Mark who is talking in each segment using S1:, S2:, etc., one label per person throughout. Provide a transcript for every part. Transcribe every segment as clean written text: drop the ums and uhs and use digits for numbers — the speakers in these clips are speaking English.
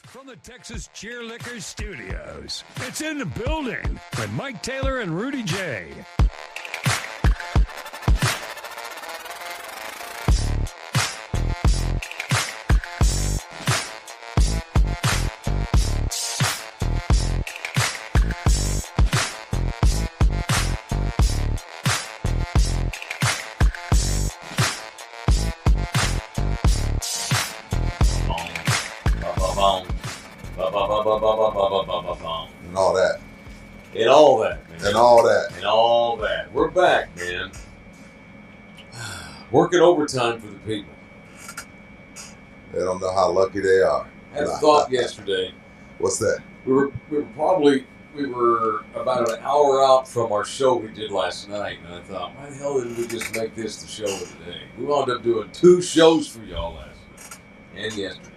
S1: From the Texas Cheerlickers Studios, it's In the Building with Mike Taylor and Rudy J.
S2: And all that.
S3: And all that, man.
S2: And all that.
S3: And all that. We're back, man. Working overtime for the people.
S2: They don't know how lucky they are.
S3: I had a thought yesterday.
S2: What's that?
S3: We were about an hour out from our show we did last night, and I thought, why the hell didn't we just make this the show of the day? We wound up doing 2 shows for y'all last night and yesterday.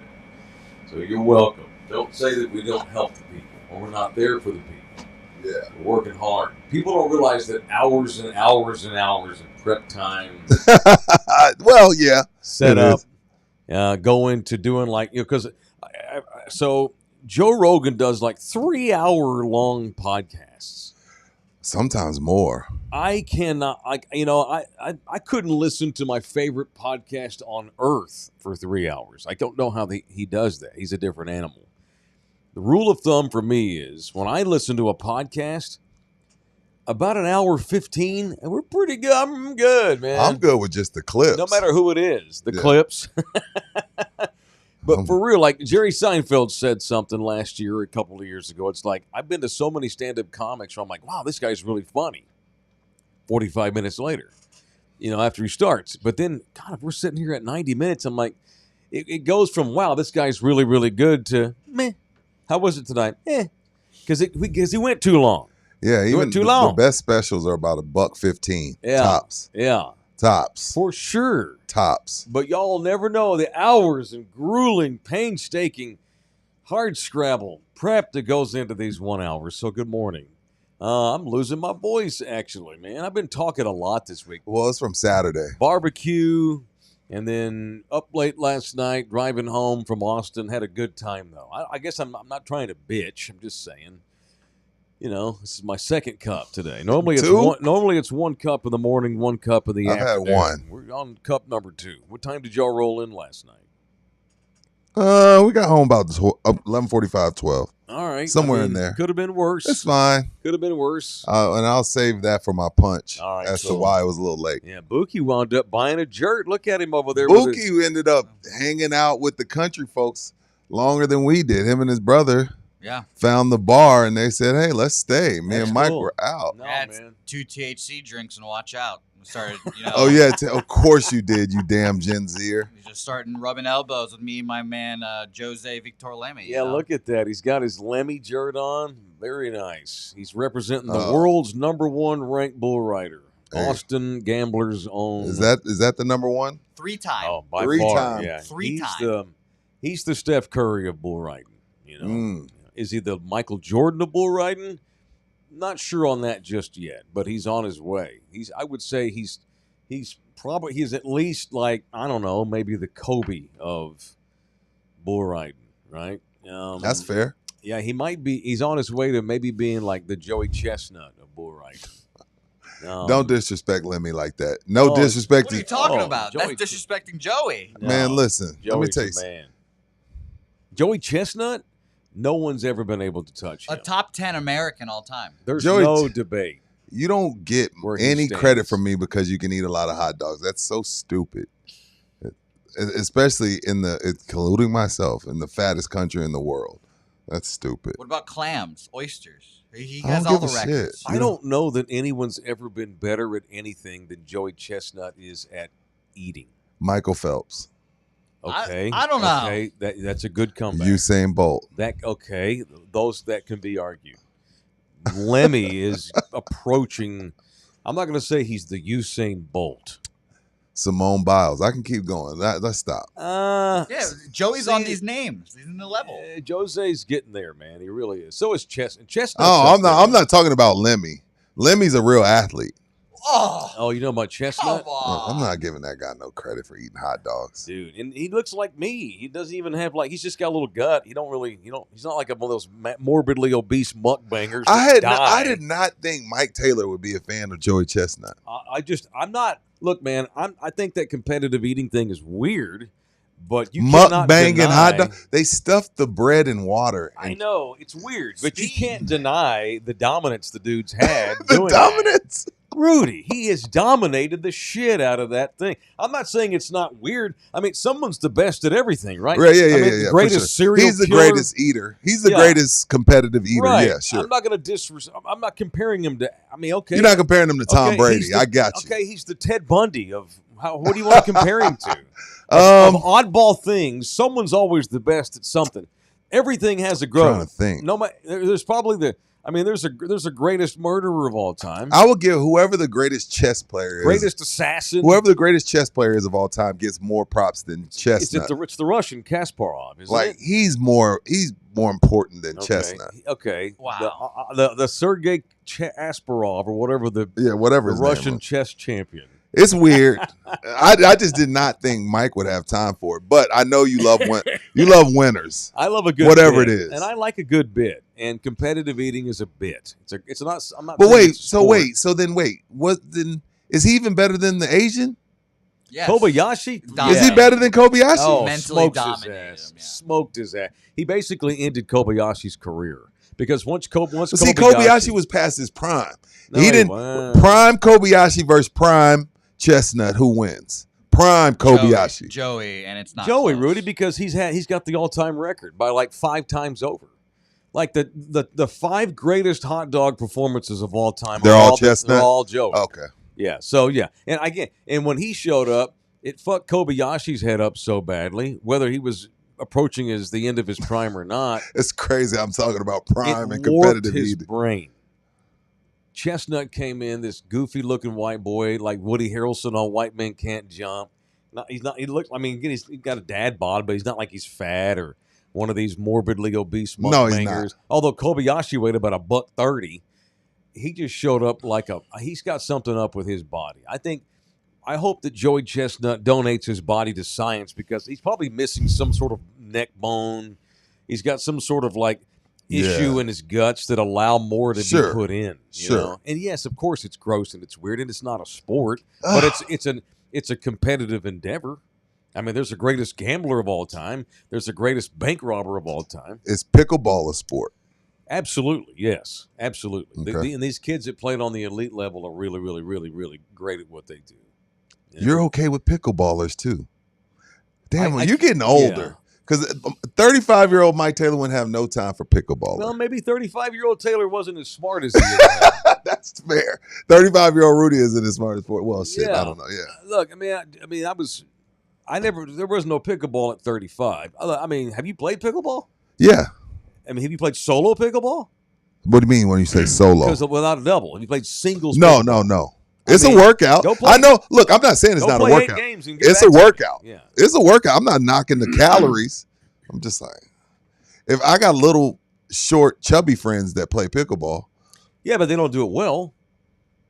S3: So you're welcome. Don't say that we don't help the people or we're not there for the people.
S2: Yeah.
S3: We're working hard. People don't realize that hours and hours and hours of prep time.
S2: Well, yeah.
S3: Set up, go into doing because so Joe Rogan does like 3-hour-long podcasts.
S2: Sometimes more.
S3: I cannot, I couldn't listen to my favorite podcast on earth for 3 hours. I don't know how he does that. He's a different animal. The rule of thumb for me is when I listen to a podcast, about an hour 15, and we're pretty good. I'm good, man.
S2: I'm good with just the clips.
S3: No matter who it is, the clips. But for real, like Jerry Seinfeld said something last year, a couple of years ago. It's like, I've been to so many stand-up comics where I'm like, wow, this guy's really funny. 45 minutes later, after he starts. But then, God, if we're sitting here at 90 minutes, I'm like, it goes from, wow, this guy's really, really good to, meh. How was it tonight? Because he went too long.
S2: Yeah,
S3: he
S2: even
S3: went too long.
S2: The best specials are about $1.15.
S3: Yeah.
S2: Tops.
S3: Yeah.
S2: Tops.
S3: For sure.
S2: Tops.
S3: But y'all never know the hours and grueling, painstaking, hard scrabble prep that goes into these 1 hours. So good morning. I'm losing my voice, actually, man. I've been talking a lot this week.
S2: Well, it's from Saturday.
S3: Barbecue, and then up late last night, driving home from Austin. Had a good time, though. I guess I'm not trying to bitch. I'm just saying. This is my second cup today. Normally it's 1 cup in the morning, 1 cup in the afternoon.
S2: I've had 1.
S3: We're on cup number 2. What time did y'all roll in last night?
S2: We got home about 11:45, 12.
S3: All right.
S2: Somewhere in there.
S3: Could have been worse.
S2: It's fine.
S3: Could have been worse.
S2: And I'll save that for my punch
S3: All right,
S2: as to why it was a little late.
S3: Yeah, Buki wound up buying a jerk. Look at him over there.
S2: Buki ended up hanging out with the country folks longer than we did. Him and his brother found the bar, and they said, hey, let's stay. Me and Mike were out.
S4: No, man. 2 THC drinks and watch out. Started,
S2: Oh, yeah. Of course you did, you damn Gen Zer.
S4: He's just starting rubbing elbows with me and my man, Jose Victor Lemmy.
S3: Yeah, look at that. He's got his Lemmy shirt on. Very nice. He's representing the world's #1 ranked bull rider. Hey. Austin Gambler's own.
S2: Is that the number 1?
S4: 3 times.
S3: Oh, by
S2: 3
S3: far.
S2: times.
S3: Yeah.
S4: 3 times.
S3: He's the Steph Curry of bull riding, Is he the Michael Jordan of bull riding? Not sure on that just yet, but he's on his way. I would say he's at least like, I don't know, maybe the Kobe of bull riding, right?
S2: That's fair.
S3: Yeah, he might be. He's on his way to maybe being like the Joey Chestnut of bull riding.
S2: Don't disrespect Lemmy like that. No disrespect.
S4: What are you talking about? That's disrespecting Joey.
S2: Man, listen. Let me tell you something.
S3: Joey Chestnut, no one's ever been able to touch him.
S4: A top 10 American all time.
S3: There's no debe.
S2: You don't get any credit from me because you can eat a lot of hot dogs. That's so stupid. Especially colluding myself in the fattest country in the world. That's stupid.
S4: What about clams, oysters? He has all the records.
S3: I don't know that anyone's ever been better at anything than Joey Chestnut is at eating.
S2: Michael Phelps.
S3: Okay.
S4: I don't know.
S3: Okay, that's a good comeback.
S2: Usain Bolt.
S3: Those that can be argued. Lemmy is approaching. I'm not going to say he's the Usain Bolt.
S2: Simone Biles. I can keep going. Let's stop.
S4: Joey's on these names. He's in the level.
S3: Jose's getting there, man. He really is. So is Chestnut.
S2: I'm not talking about Lemmy. Lemmy's a real athlete.
S3: Oh, you know about Chestnut?
S4: Come on.
S2: I'm not giving that guy no credit for eating hot dogs.
S3: Dude, and he looks like me. He doesn't even have he's just got a little gut. He's not like one of those morbidly obese mukbangers.
S2: I did not think Mike Taylor would be a fan of Joey Chestnut.
S3: I'm not. Look, man, I think that competitive eating thing is weird, but you cannot
S2: mukbanging
S3: deny,
S2: hot dog. They stuffed the bread in water.
S3: I know it's weird, but you can't deny the dominance the dude's had.
S2: The dominance.
S3: Rudy, he has dominated the shit out of that thing. I'm not saying it's not weird. I mean, someone's the best at everything, right?
S2: Right, yeah.
S3: The greatest serial
S2: He's the
S3: killer.
S2: greatest eater. He's the greatest competitive eater.
S3: Right.
S2: Yeah, sure.
S3: I'm not going to I'm not comparing him to. I mean, okay.
S2: You're not comparing him to Tom Brady. I got you.
S3: Okay, he's the Ted Bundy of. What do you want to compare him to? Of oddball things, someone's always the best at something. Everything has a growth.
S2: Trying to think.
S3: No, there's probably there's a greatest murderer of all time.
S2: I would give whoever the greatest chess player is.
S3: Greatest assassin.
S2: Whoever the greatest chess player is of all time gets more props than Chestnut.
S3: It's the Russian Kasparov, isn't it?
S2: He's more important than Chestnut.
S3: Okay.
S4: Wow.
S3: The Sergei Kasparov or whatever the Russian chess champion.
S2: It's weird. I just did not think Mike would have time for it. But I know you love winners.
S3: I love a good
S2: whatever
S3: bit,
S2: it is,
S3: and I like a good bit. And competitive eating is a bit. It's not. I'm not.
S2: But wait.
S3: What
S2: then? Is he even better than the Asian?
S4: Yes.
S3: Kobayashi?
S2: Is he better than Kobayashi?
S3: Oh,
S4: mentally dominated him. Yeah.
S3: Smoked his ass. He basically ended Kobayashi's career because once
S2: Kobayashi was past his prime.
S3: No,
S2: he didn't. Prime Kobayashi versus prime Chestnut. Who wins? Prime Kobayashi.
S4: Joey, and it's not
S3: Joey,
S4: close.
S3: Rudy, because he's got the all-time record by like 5 times over. Like the 5 greatest hot dog performances of all time.
S2: They're all Chestnut.
S3: They're all Joey.
S2: Okay.
S3: Yeah. So yeah, and when he showed up, it fucked Kobayashi's head up so badly. Whether he was approaching the end of his prime or not,
S2: it's crazy. I'm talking about prime and
S3: warped
S2: competitive
S3: his
S2: eating.
S3: brain. Chestnut came in, this goofy-looking white boy, like Woody Harrelson on White Men Can't Jump. He's not. He looks. I mean, he's got a dad bod, but he's not like he's fat or one of these morbidly obese mukbangers.
S2: No, he's not.
S3: Although Kobayashi weighed about $130, he just showed up he's got something up with his body. I hope that Joey Chestnut donates his body to science because he's probably missing some sort of neck bone. He's got some sort of issue in his guts that allow more to be put in. You know? And yes, of course, it's gross and it's weird and it's not a sport, but it's a competitive endeavor. I mean, there's the greatest gambler of all time. There's the greatest bank robber of all time.
S2: Is pickleball a sport?
S3: Absolutely, yes, absolutely.
S2: Okay.
S3: And these kids that played on the elite level are really, really, really, really great at what they do.
S2: You're okay with pickleballers too. Damn, you're getting older. Because 35-year-old Mike Taylor wouldn't have no time for pickleball.
S3: Well, maybe 35-year-old Taylor wasn't as smart as he is now.
S2: That's fair. 35-year-old Rudy isn't as smart as for. Well, shit, I don't know. Yeah.
S3: Look, there was no pickleball at 35. I mean, have you played pickleball?
S2: Yeah.
S3: I mean, have you played solo pickleball?
S2: What do you mean when you say solo?
S3: Because without a double. Have you played singles?
S2: No. It's a workout. I know. Look, I'm not saying it's not a workout. It's a workout.
S3: Yeah.
S2: It's a workout. I'm not knocking the calories. I'm just like, if I got little short chubby friends that play pickleball.
S3: Yeah, but they don't do it well.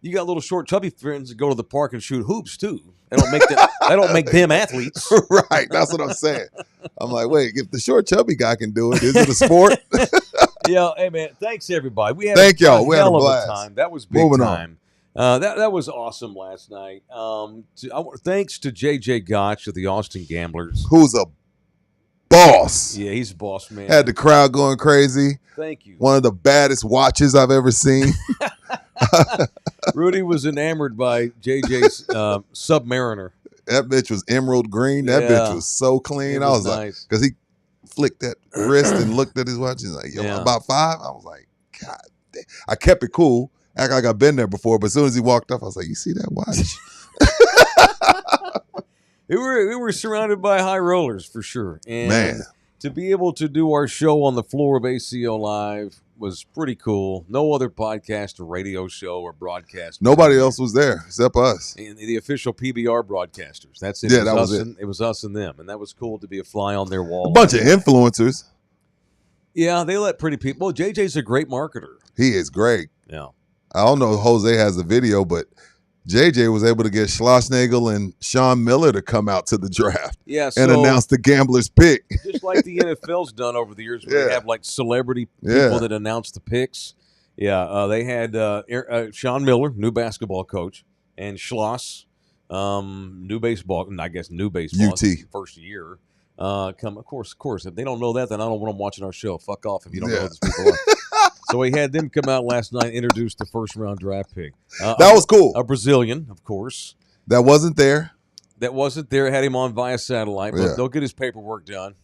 S3: You got little short chubby friends that go to the park and shoot hoops too. They don't make them athletes.
S2: Right. That's what I'm saying. I'm like, wait, if the short chubby guy can do it, is it a sport?
S3: Yeah. Hey man, thanks everybody. We had
S2: Thank y'all. We had a
S3: hell of
S2: blast.
S3: time. That was big
S2: Moving
S3: time. That was awesome last night. Thanks to JJ Gotch of the Austin Gamblers.
S2: Who's a boss.
S3: Yeah, he's a boss, man.
S2: Had the crowd going crazy.
S3: Thank you.
S2: One of the baddest watches I've ever seen.
S3: Rudy was enamored by JJ's Submariner.
S2: That bitch was emerald green. That bitch was so clean. I was nice. Like, because he flicked that wrist and looked at his watch. He's like, yo, about 5? I was like, God damn. I kept it cool. Act like I've been there before. But as soon as he walked off, I was like, you see that watch?
S3: We were surrounded by high rollers for sure. And
S2: man,
S3: to be able to do our show on the floor of ACO Live was pretty cool. No other podcast or radio show or broadcast.
S2: Nobody else was there except us.
S3: And the official PBR broadcasters. That's it.
S2: Yeah, that was it.
S3: It was us and them. And that was cool to be a fly on their wall.
S2: A bunch of influencers.
S3: Yeah, they let pretty people. Well, JJ's a great marketer.
S2: He is great.
S3: Yeah.
S2: I don't know if Jose has a video, but JJ was able to get Schlossnagel and Sean Miller to come out to the draft and announce the gambler's pick.
S3: Just like the NFL's done over the years, where they have like celebrity people that announce the picks. Yeah, they had Sean Miller, new basketball coach, and Schloss, new baseball,
S2: UT.
S3: First year. Of course. If they don't know that, then I don't want them watching our show. Fuck off if you don't know who these people are. So he had them come out last night, introduce the first-round draft pick.
S2: That was cool.
S3: A Brazilian, of course.
S2: That wasn't there.
S3: Had him on via satellite, but they'll get his paperwork done.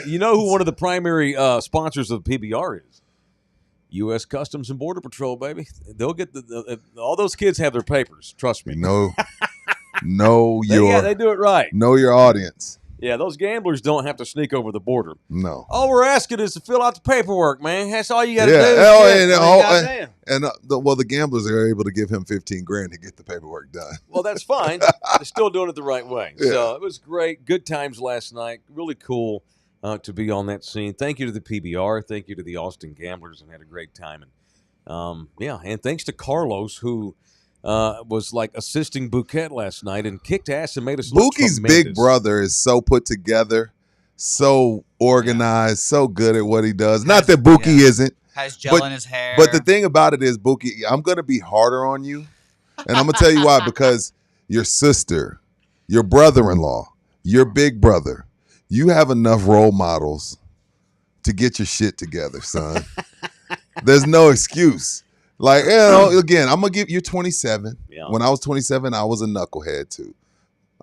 S3: You know who one of the primary sponsors of the PBR is? U.S. Customs and Border Patrol, baby. They'll get all those kids have their papers. Trust me.
S2: They
S3: do it right.
S2: Know your audience.
S3: Yeah, those gamblers don't have to sneak over the border.
S2: No.
S3: All we're asking is to fill out the paperwork, man. That's all you got to do.
S2: The gamblers are able to give him $15,000 to get the paperwork done.
S3: Well, that's fine. They're still doing it the right way. Yeah. So it was great. Good times last night. Really cool to be on that scene. Thank you to the PBR. Thank you to the Austin Gamblers, and had a great time. And thanks to Carlos, who was like assisting Bouquet last night and kicked ass and made us look
S2: Bookie's
S3: tremendous.
S2: big brother is so put together, so organized, so good at what he does. Not that Bookie isn't.
S4: Has gel in his hair.
S2: But the thing about it is, Bookie, I'm going to be harder on you. And I'm going to tell you why. Because your sister, your brother-in-law, your big brother, you have enough role models to get your shit together, son. There's no excuse. Like, again, I'm going to give you 27. Yeah. When I was 27, I was a knucklehead, too.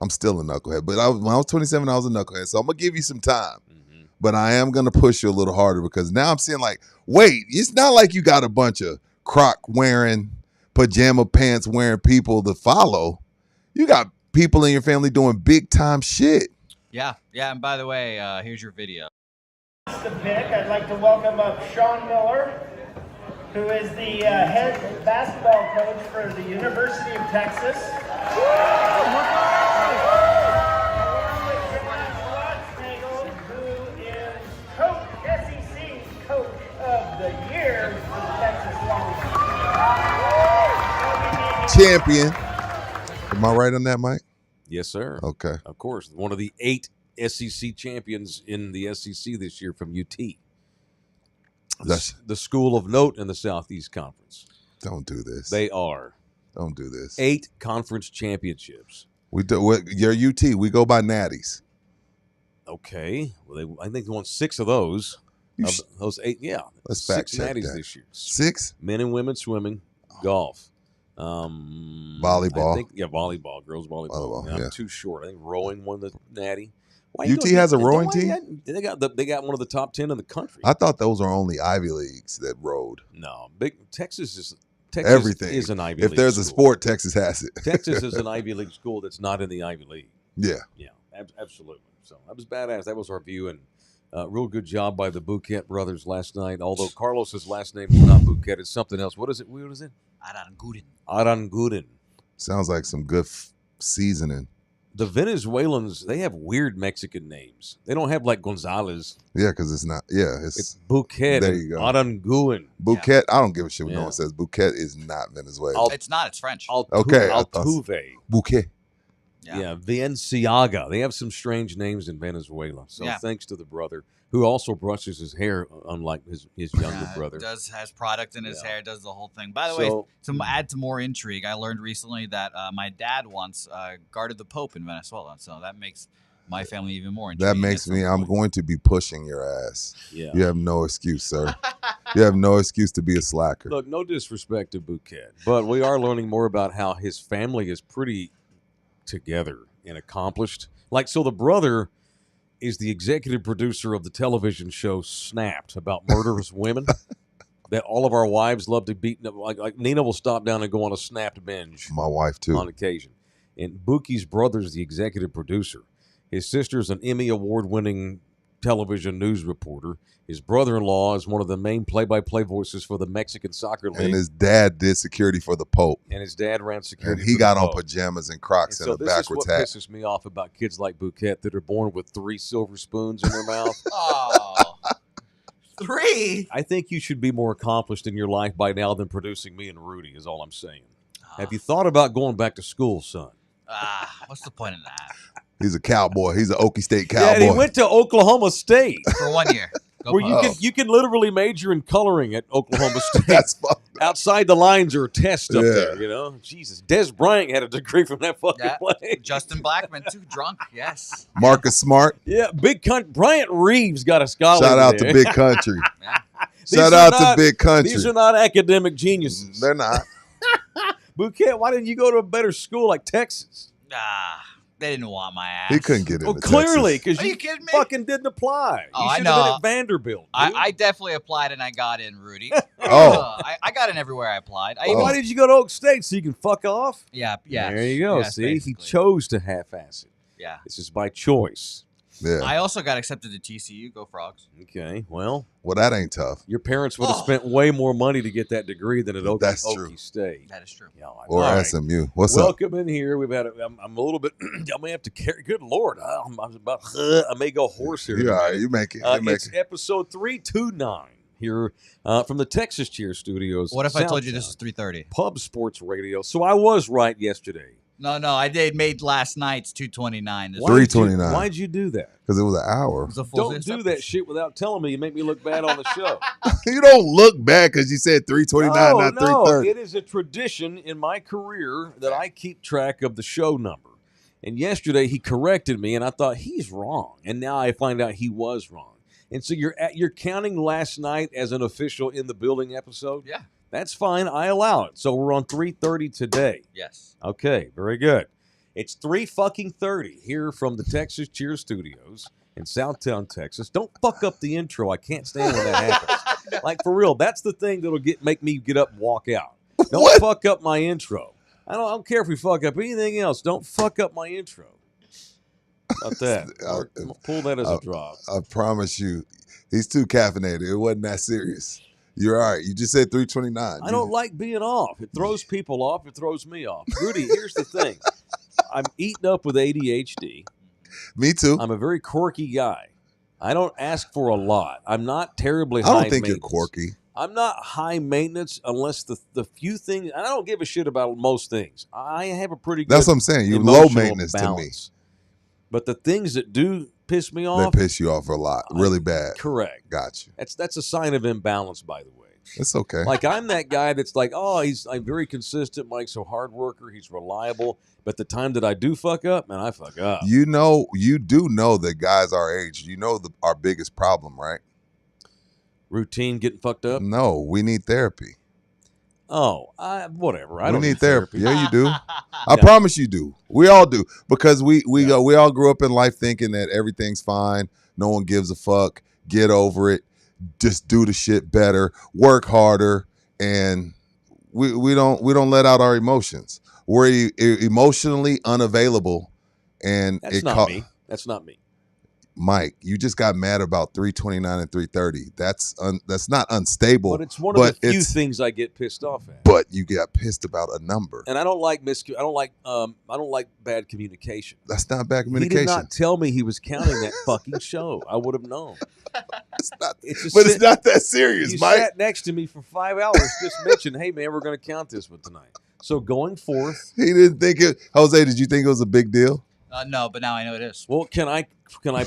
S2: I'm still a knucklehead. But when I was 27, I was a knucklehead. So I'm going to give you some time. Mm-hmm. But I am going to push you a little harder because now I'm seeing like, wait, it's not like you got a bunch of croc-wearing, pajama pants-wearing people to follow. You got people in your family doing big-time shit.
S4: Yeah. And by the way, here's your video.
S5: The pick, I'd like to welcome up Sean Miller, who is the head basketball coach for the University of Texas. Who is SEC Coach of the Year for the Texas Longhorns.
S2: Champion. Am I right on that, Mike?
S3: Yes, sir.
S2: Okay.
S3: Of course. One of the 8 SEC champions in the SEC this year from UT. That's the school of note in the Southeast Conference.
S2: Don't do this.
S3: They are.
S2: Don't do this.
S3: 8 conference championships.
S2: We do. You're UT. We go by natties.
S3: Okay. Well, I think they won 6 of those. Those 8, yeah.
S2: Let's
S3: 6
S2: fact check
S3: natties
S2: that.
S3: this year.
S2: 6?
S3: Men and women swimming, golf.
S2: Volleyball.
S3: I think, volleyball. Girls volleyball. I'm too short. I think rowing won the natty.
S2: UT has a rowing team?
S3: They got one of the top 10 in the country.
S2: I thought those are only Ivy Leagues that rowed.
S3: No, Texas is
S2: everything.
S3: Is an Ivy League.
S2: If there's a sport, Texas has it.
S3: Texas is an Ivy League school that's not in the Ivy League.
S2: Yeah,
S3: absolutely. So that was badass. That was our view, and real good job by the Bouquet brothers last night. Although Carlos's last name is not Bouquet, it's something else. What is it? Aranguren.
S2: Sounds like some good seasoning.
S3: The Venezuelans, they have weird Mexican names. They don't have like Gonzalez.
S2: Yeah, because it's not. Yeah,
S3: it's Bouquet.
S2: There you go.
S3: Aranguren.
S2: Bouquet. I don't give a shit what no one says. Bouquet is not Venezuela.
S4: It's not. It's French.
S2: Okay.
S3: Altuve.
S2: Bouquet.
S3: Yeah, Vienciaga. They have some strange names in Venezuela. So thanks to the brother who also brushes his hair, unlike his younger brother.
S4: Has product in his hair, does the whole thing. By the way, to add to more intrigue, I learned recently that my dad once guarded the Pope in Venezuela. So that makes my family even more intrigued.
S2: That makes me, I'm going to be pushing your ass.
S3: Yeah.
S2: You have no excuse, sir. You have no excuse to be a slacker.
S3: Look, no disrespect to Bouquet, but we are learning more about how his family is pretty together and accomplished. Like, so the brother is the executive producer of the television show Snapped about murderous women that all of our wives love to beat. Like Nina will stop down and go on a Snapped binge.
S2: My wife, too.
S3: On occasion. And Bookie's brother is the executive producer. His sister's an Emmy Award-winning television news reporter. His brother-in-law is one of the main play-by-play voices for the Mexican Soccer League.
S2: And his dad did security for the Pope.
S3: And his dad ran security.
S2: And he got on pajamas and Crocs and a backwards hat.
S3: This is what pisses me off about kids like Bouquet that are born with 3 silver spoons in their mouth.
S4: Oh. 3?
S3: I think you should be more accomplished in your life by now than producing me and Rudy, is all I'm saying. Have you thought about going back to school, son?
S4: What's the point of that?
S2: He's a cowboy. He's an Okie State cowboy.
S3: Yeah, and he went to Oklahoma State.
S4: For 1 year.
S3: Where you can literally major in coloring at Oklahoma State.
S2: That's fucked up.
S3: Outside the lines are tests up there, you know? Jesus. Des Bryant had a degree from that fucking place.
S4: Justin Blackman, too. Drunk, yes.
S2: Marcus Smart.
S3: Yeah, Bryant Reeves got a scholarship.
S2: Shout out to Big Country.
S3: Yeah.
S2: Shout out to Big Country.
S3: These are not academic geniuses.
S2: They're not.
S3: Bouquet, why didn't you go to a better school like Texas?
S4: They didn't want my ass.
S2: He couldn't get into Texas.
S3: Clearly, because
S4: you
S3: kidding me? Fucking didn't apply.
S4: Oh,
S3: you
S4: I
S3: should
S4: know.
S3: have been at Vanderbilt.
S4: I definitely applied and I got in, Rudy. I got in everywhere I applied.
S3: Why did you go to Oak State? So you can fuck off?
S4: Yeah.
S3: There you go.
S4: Yes,
S3: see,
S4: basically.
S3: he chose to half-ass it.
S4: Yeah.
S3: This is by choice.
S2: Yeah.
S4: I also got accepted to TCU. Go Frogs.
S3: Okay, well,
S2: that ain't tough.
S3: Your parents would have spent way more money to get that degree than at
S2: That's true.
S3: Okie State.
S4: That is true.
S3: Yeah,
S2: or
S3: all
S2: SMU. What's up?
S3: Welcome in here. We've had. I'm a little bit. I may have to carry. Good Lord, I'm about. I may go hoarse here.
S2: You all right? You make it.
S3: It's episode 329 here from the Texas Cheer Studios.
S4: What if I told you this was 3:30?
S3: Pub Sports Radio. So I was right yesterday.
S4: No, I made last night's 2:29.
S2: 3:29.
S3: Why'd you do that?
S2: Because it was an hour.
S4: It was a full
S3: Don't do that shit without telling me. You make me look bad on the show.
S2: You don't look bad because you said 3:29, not 3:30.
S3: It is a tradition in my career that I keep track of the show number. And yesterday he corrected me, and I thought he's wrong. And now I find out he was wrong. And so you're counting last night as an official in the building episode?
S4: Yeah.
S3: That's fine. I allow it. So we're on 3:30 today.
S4: Yes.
S3: Okay, very good. It's 3:30 here from the Texas Cheer Studios in Southtown, Texas. Don't fuck up the intro. I can't stand when that happens. Like, for real, that's the thing that'll make me get up and walk out. Don't fuck up my intro. I don't care if we fuck up anything else. Don't fuck up my intro. About that. Pull that as a drop.
S2: I promise you, he's too caffeinated. It wasn't that serious. You're all right. You just said 3:29.
S3: I don't like being off. It throws people off. It throws me off. Rudy, here's the thing. I'm eaten up with ADHD.
S2: Me too.
S3: I'm a very quirky guy. I don't ask for a lot. I'm not terribly high
S2: I don't think
S3: maintenance.
S2: you're quirky.
S3: I'm not high maintenance unless the few things. I don't give a shit about most things. I have a pretty good.
S2: That's what I'm saying. You're low maintenance
S3: balance.
S2: to me.
S3: But the things that do piss me off,
S2: they piss you off a lot, really bad.
S3: Correct.
S2: Got you.
S3: That's a sign of imbalance, by the way.
S2: It's okay.
S3: Like, I'm that guy that's like, I'm very consistent. Mike's a hard worker. He's reliable. But the time that I do fuck up, man, I fuck up.
S2: You do know that guys our age, our biggest problem, right?
S3: Routine getting fucked up?
S2: No, we need therapy.
S3: Oh, whatever. I don't
S2: need therapy. Yeah, you do.
S3: Yeah.
S2: I promise you do. We all do, because we all grew up in life thinking that everything's fine. No one gives a fuck. Get over it. Just do the shit better. Work harder, and we don't let out our emotions. We're emotionally unavailable, and
S3: That's not me.
S2: Mike, you just got mad about 3:29 and 3:30. That's not unstable.
S3: But it's one of the few things I get pissed off at.
S2: But you get pissed about a number.
S3: And I don't like I don't like bad communication.
S2: That's not bad communication.
S3: He did not tell me he was counting that fucking show. I would have known.
S2: It's not that serious,
S3: you
S2: Mike.
S3: You sat next to me for 5 hours, just mentioned, hey man, we're going to count this one tonight. So going forth,
S2: he didn't think it. Jose, did you think it was a big deal?
S4: No, but now I know it is.
S3: Well, can I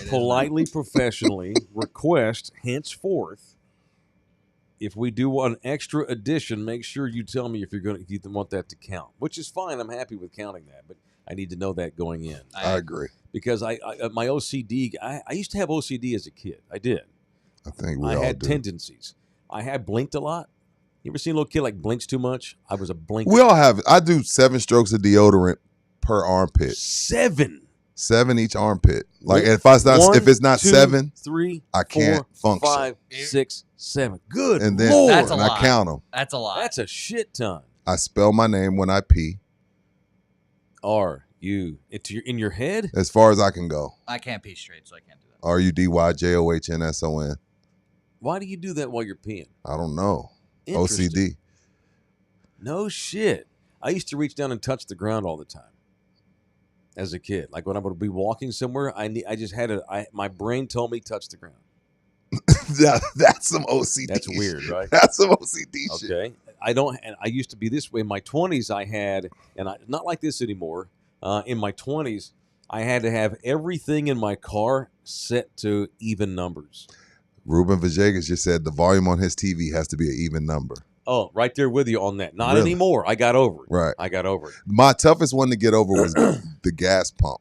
S3: politely, professionally request henceforth, if we do an extra edition, make sure you tell me if you want that to count, which is fine. I'm happy with counting that, but I need to know that going in.
S2: I agree.
S3: Because I my OCD, I used to have OCD as a kid. I did.
S2: I think
S3: I had tendencies. I had blinked a lot. You ever seen a little kid like blinks too much? I was a blinker.
S2: We all have. I do 7 strokes of deodorant per armpit.
S3: 7
S2: each armpit. Like if it's not
S3: 2,
S2: 7,
S3: 3,
S2: I can't
S3: 4,
S2: function.
S3: 5, 6, 7. Good
S2: and then
S3: Lord.
S4: That's a lot.
S2: I count them.
S4: That's a lot.
S3: That's a shit ton.
S2: I spell my name when I pee.
S3: R-U. In your head?
S2: As far as I can go.
S4: I can't pee straight, so I can't do that.
S2: RUDYJOHNSON.
S3: Why do you do that while you're peeing?
S2: I don't know.
S3: Interesting.
S2: OCD.
S3: No shit. I used to reach down and touch the ground all the time as a kid. Like when I would be walking somewhere, my brain told me touch the ground.
S2: That's some OCD.
S3: That's weird, right?
S2: That's some OCD shit.
S3: Okay. I used to be this way. In my 20s, I had, not like this anymore. In my 20s, I had to have everything in my car set to even numbers.
S2: Ruben Villegas just said the volume on his TV has to be an even number.
S3: Oh, right there with you on that. Not
S2: Really?
S3: anymore. I got over it.
S2: Right.
S3: I got over it.
S2: My toughest one to get over was the gas pump.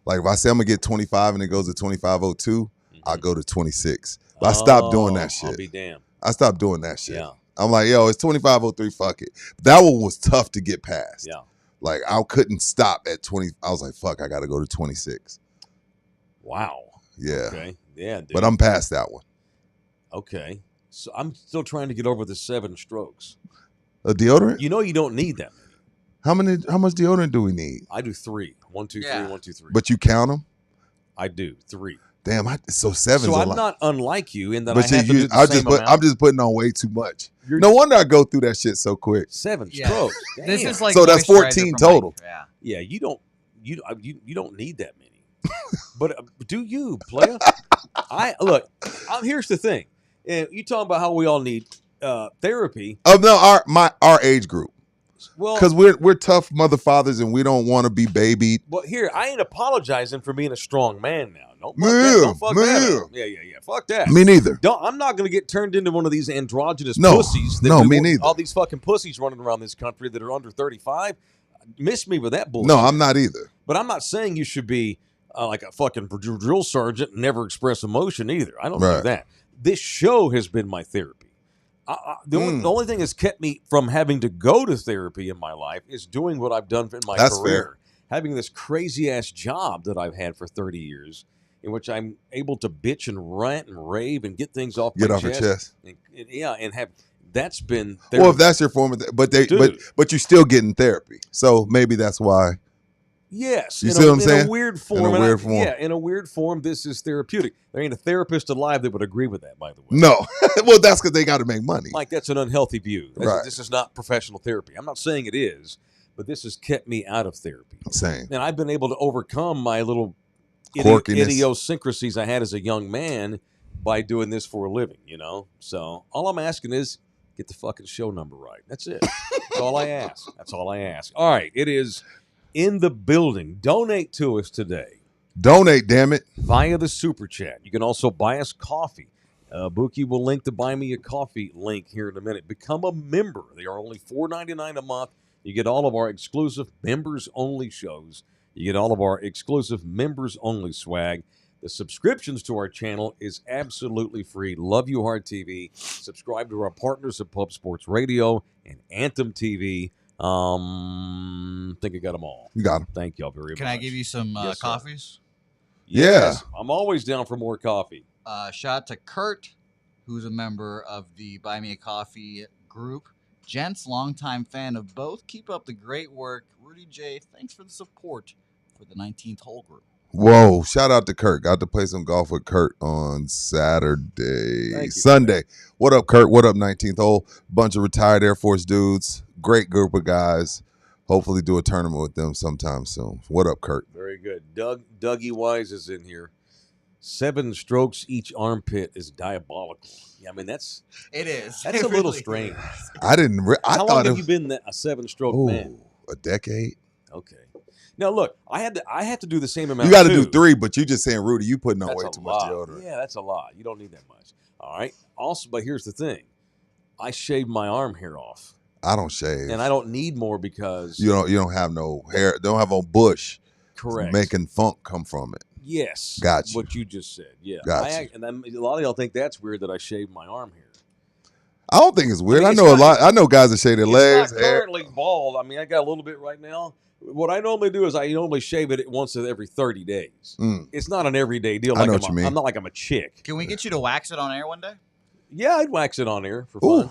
S2: Like if I say I'm gonna get 25 and it goes to 2502, I'll go to 26. But I stopped doing that shit.
S3: I'll be damned.
S2: I stopped doing that shit.
S3: Yeah.
S2: I'm like, yo, it's 2503, fuck it. That one was tough to get past.
S3: Yeah.
S2: Like I couldn't stop at 20. I was like, fuck, I gotta go to 26.
S3: Wow.
S2: Yeah.
S3: Okay. Yeah, dude.
S2: But I'm past that one.
S3: Okay. So I'm still trying to get over the 7 strokes.
S2: A deodorant?
S3: You know you don't need that many.
S2: How much deodorant do we need?
S3: I do 3. 1, 2, 3, 1, 2, 3.
S2: But you count them?
S3: I do 3.
S2: Damn, so 7's
S3: So
S2: a
S3: I'm
S2: lot.
S3: not unlike you in that
S2: But
S3: I have to do the same amount.
S2: I'm just putting on way too much. No wonder I go through that shit so quick.
S3: 7 strokes. Damn.
S4: This is like
S2: So that's
S4: moisturizer
S2: 14
S4: from,
S2: total.
S3: Yeah, you don't need that many. But do you, player? Here's the thing. And you talking about how we all need therapy.
S2: Oh no, our age group.
S3: Well,
S2: because we're tough mother fathers and we don't want to be babied.
S3: Well, here I ain't apologizing for being a strong man now. Don't fuck
S2: Man.
S3: that up. Yeah. Fuck that.
S2: Me neither.
S3: I'm not going to get turned into one of these androgynous
S2: No.
S3: pussies.
S2: Me neither.
S3: All these fucking pussies running around this country that are under 35. Miss me with that bullshit.
S2: No, I'm not either.
S3: But I'm not saying you should be like a fucking drill sergeant and never express emotion either. I don't do that. This show has been my therapy. The only thing that's kept me from having to go to therapy in my life is doing what I've done in my career.
S2: Fair.
S3: Having this crazy-ass job that I've had for 30 years in which I'm able to bitch and rant and rave and get things off my chest.
S2: Your chest.
S3: And have that's been therapy.
S2: Well, if that's your form of but you're still getting therapy. So maybe that's why.
S3: Yes.
S2: You see what I'm saying?
S3: In a weird form.
S2: Yeah,
S3: in a weird form, this is therapeutic. There ain't a therapist alive that would agree with that, by the way.
S2: No. Well, that's because they got to make money.
S3: Mike, that's an unhealthy view.
S2: Right.
S3: This is not professional therapy. I'm not saying it is, but this has kept me out of therapy.
S2: Same.
S3: And I've been able to overcome my little idiosyncrasies I had as a young man by doing this for a living, So all I'm asking is get the fucking show number right. That's it. That's all I ask. All right. It is in the building. Donate to us today.
S2: Donate, damn it.
S3: Via the Super Chat. You can also buy us coffee. Buki will link the Buy Me a Coffee link here in a minute. Become a member. They are only $4.99 a month. You get all of our exclusive members-only shows. You get all of our exclusive members-only swag. The subscriptions to our channel is absolutely free. Love You Hard TV. Subscribe to our partners at Pub Sports Radio and Anthem TV. I think I got them all.
S2: You got them.
S3: Thank y'all very much.
S4: Can I give you some coffees?
S3: Yes. I'm always down for more coffee.
S4: Shout out to Kurt, who's a member of the Buy Me a Coffee group. Gents, longtime fan of both. Keep up the great work. Rudy J, thanks for the support for the 19th hole group.
S2: Whoa, shout out to Kurt. Got to play some golf with Kurt on Sunday. What up, Kurt? What up, 19th hole? Bunch of retired Air Force dudes. Great group of guys. Hopefully do a tournament with them sometime soon. What up, Kurt?
S3: Very good. Dougie Wise is in here. 7 strokes each armpit is diabolical. Yeah, I mean it is. That's a little strange.
S2: I didn't.
S3: How long have you been a 7-stroke man?
S2: A decade.
S3: Okay. Now look, I have to do the same amount.
S2: You got to do 3, but you just saying, Rudy, you putting on way too much deodorant.
S3: Yeah, that's a lot. You don't need that much. All right. Also, but here's the thing: I shaved my arm hair off.
S2: I don't shave,
S3: and I don't need more because
S2: you don't have no hair. Don't have no bush.
S3: Correct.
S2: Making funk come from it.
S3: Yes.
S2: Gotcha.
S3: What you just said. Yeah.
S2: Gotcha.
S3: And a lot of y'all think that's weird that I shaved my arm hair.
S2: I don't think it's weird. I know guys that shave their legs.
S3: Not currently bald. I mean, I got a little bit right now. What I normally do is I normally shave it once every 30 days. It's not an everyday deal.
S2: I know what you mean.
S3: I'm not like I'm a chick.
S4: Can we get you to wax it on air one day?
S3: Yeah, I'd wax it on air for fun.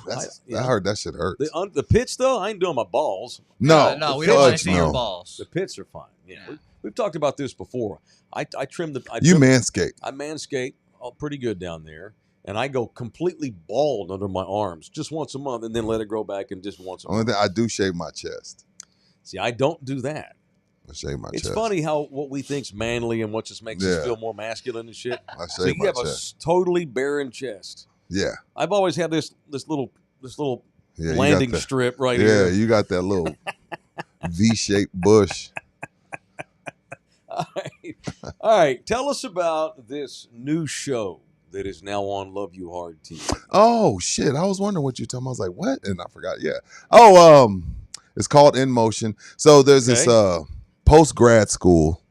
S2: I heard that shit hurts.
S3: The pits, though, I ain't doing my balls.
S4: No, we don't want to see your balls.
S3: The pits are fine. Yeah. We've talked about this before. I trim the.
S2: You manscape.
S3: I manscape pretty good down there. And I go completely bald under my arms just once a month and then let it grow back and just once a month.
S2: Only thing I do shave my chest.
S3: See, I don't do that.
S2: I shave my chest.
S3: It's funny how what we think's manly and what just makes us feel more masculine and shit.
S2: I shave
S3: so you
S2: my
S3: have
S2: chest.
S3: a totally barren chest.
S2: Yeah.
S3: I've always had this little
S2: Yeah,
S3: landing strip right here.
S2: Yeah, you got that little V-shaped bush.
S3: All right. Tell us about this new show that is now on Love You Hard TV.
S2: Oh shit! I was wondering what you're talking about. I was like, what? And I forgot. Yeah. Oh, it's called In Motion. So there's this post grad school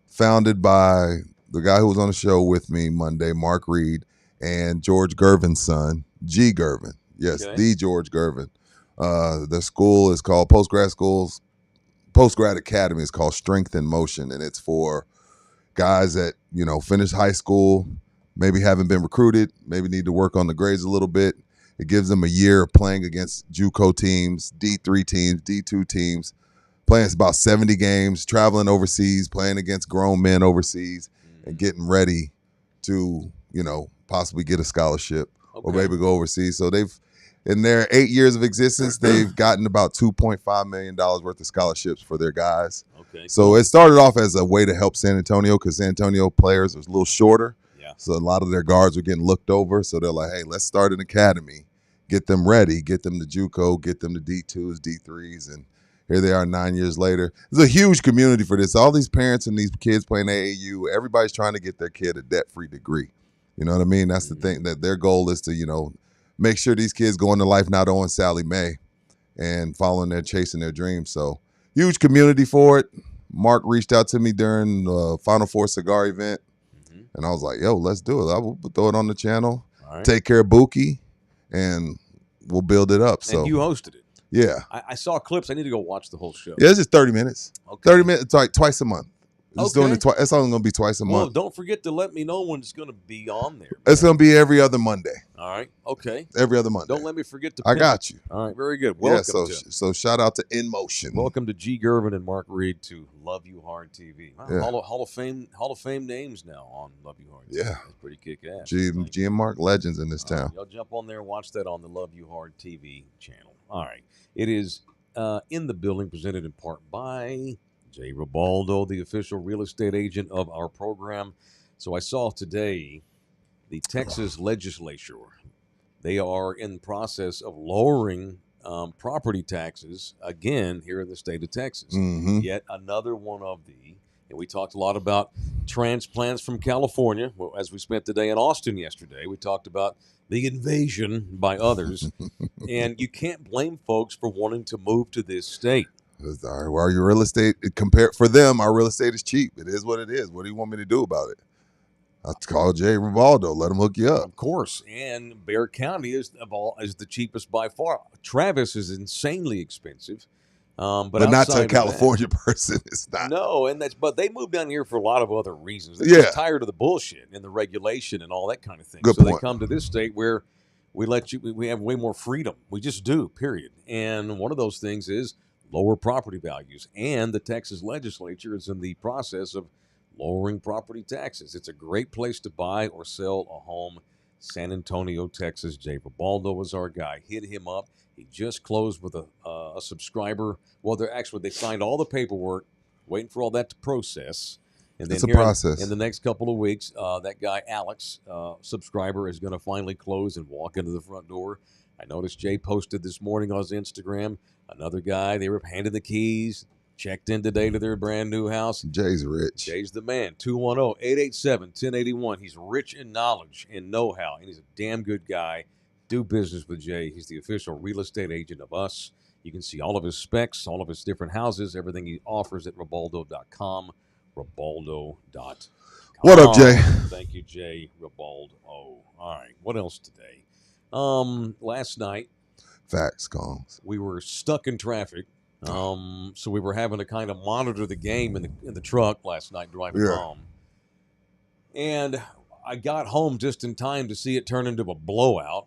S2: founded by the guy who was on the show with me Monday, Mark Reed, and George Gervin's son, G. Gervin. Yes, the George Gervin. The school is called Postgrad Academy is called Strength in Motion, and it's for guys that, finished high school, maybe haven't been recruited, maybe need to work on the grades a little bit. It gives them a year of playing against JUCO teams, D3 teams, D2 teams, playing about 70 games, traveling overseas, playing against grown men overseas, and getting ready to, possibly get a scholarship or maybe go overseas. So in their 8 years of existence, they've gotten about $2.5 million worth of scholarships for their guys. Okay. So it started off as a way to help San Antonio because San Antonio players was a little shorter. Yeah. So a lot of their guards were getting looked over. So they're like, hey, let's start an academy, get them ready, get them to JUCO, get them to D2s, D3s. And here they are 9 years later. There's a huge community for this. All these parents and these kids playing AAU, everybody's trying to get their kid a debt-free degree. You know what I mean? That's the thing, that their goal is to, make sure these kids go into life not on Sally Mae and chasing their dreams. So huge community for it. Mark reached out to me during the Final Four cigar event, and I was like, yo, let's do it. I will throw it on the channel, take care of Buki, and we'll build it up. So
S3: and you hosted it.
S2: Yeah.
S3: I saw clips. I need to go watch the whole show.
S2: Yeah, it's just 30 minutes. Okay. 30 minutes, like twice a month. Just doing it twice. It's only going to be twice a month.
S3: Well, don't forget to let me know when it's going to be on there.
S2: It's going to be every other Monday.
S3: All right. Okay.
S2: Every other Monday.
S3: Don't let me forget to.
S2: I got you.
S3: All right. Very good. Welcome.
S2: So shout out to In Motion.
S3: Welcome to G. Gervin and Mark Reed to Love You Hard TV. Wow,
S2: yeah.
S3: Hall of Fame names now on Love You Hard TV.
S2: Yeah.
S3: That's pretty kick ass.
S2: G and Mark legends in this town.
S3: Y'all jump on there and watch that on the Love You Hard TV channel. All right. It is in the building, presented in part by Jay Ribaldo, the official real estate agent of our program. So I saw today the Texas legislature, they are in the process of lowering property taxes again here in the state of Texas. Mm-hmm. Yet another one of and we talked a lot about transplants from California, as we spent the day in Austin yesterday. We talked about the invasion by others, and you can't blame folks for wanting to move to this state.
S2: Well, your real estate, for them, our real estate is cheap. It is what it is. What do you want me to do about it? I'll call Jay Ribaldo. Let him hook you up.
S3: Of course. And Bexar County is the cheapest by far. Travis is insanely expensive. But
S2: not to a California person. It's not.
S3: No, but they moved down here for a lot of other reasons. They're just tired of the bullshit and the regulation and all that kind of thing.
S2: Good point.
S3: They come to this state where we have way more freedom. We just do, period. And one of those things is lower property values. And the Texas legislature is in the process of lowering property taxes. It's a great place to buy or sell a home. San Antonio, Texas. Jay Ribaldo was our guy. Hit him up. He just closed with a subscriber. Well, they signed all the paperwork, waiting for all that to process. And then
S2: it's a process.
S3: In the next couple of weeks, that guy, Alex, subscriber, is going to finally close and walk into the front door. I noticed Jay posted this morning on his Instagram. Another guy, they were handed the keys, checked in today to their brand new house.
S2: Jay's rich.
S3: Jay's the man. 210-887-1081. He's rich in knowledge and know-how, and he's a damn good guy. Do business with Jay. He's the official real estate agent of us. You can see all of his specs, all of his different houses, everything he offers at Ribaldo.com. Ribaldo.com.
S2: What up, Jay?
S3: Thank you, Jay Ribaldo. All right. What else today? Last night.
S2: Facts, Combs.
S3: We were stuck in traffic. So we were having to kind of monitor the game in the truck last night driving home. And I got home just in time to see it turn into a blowout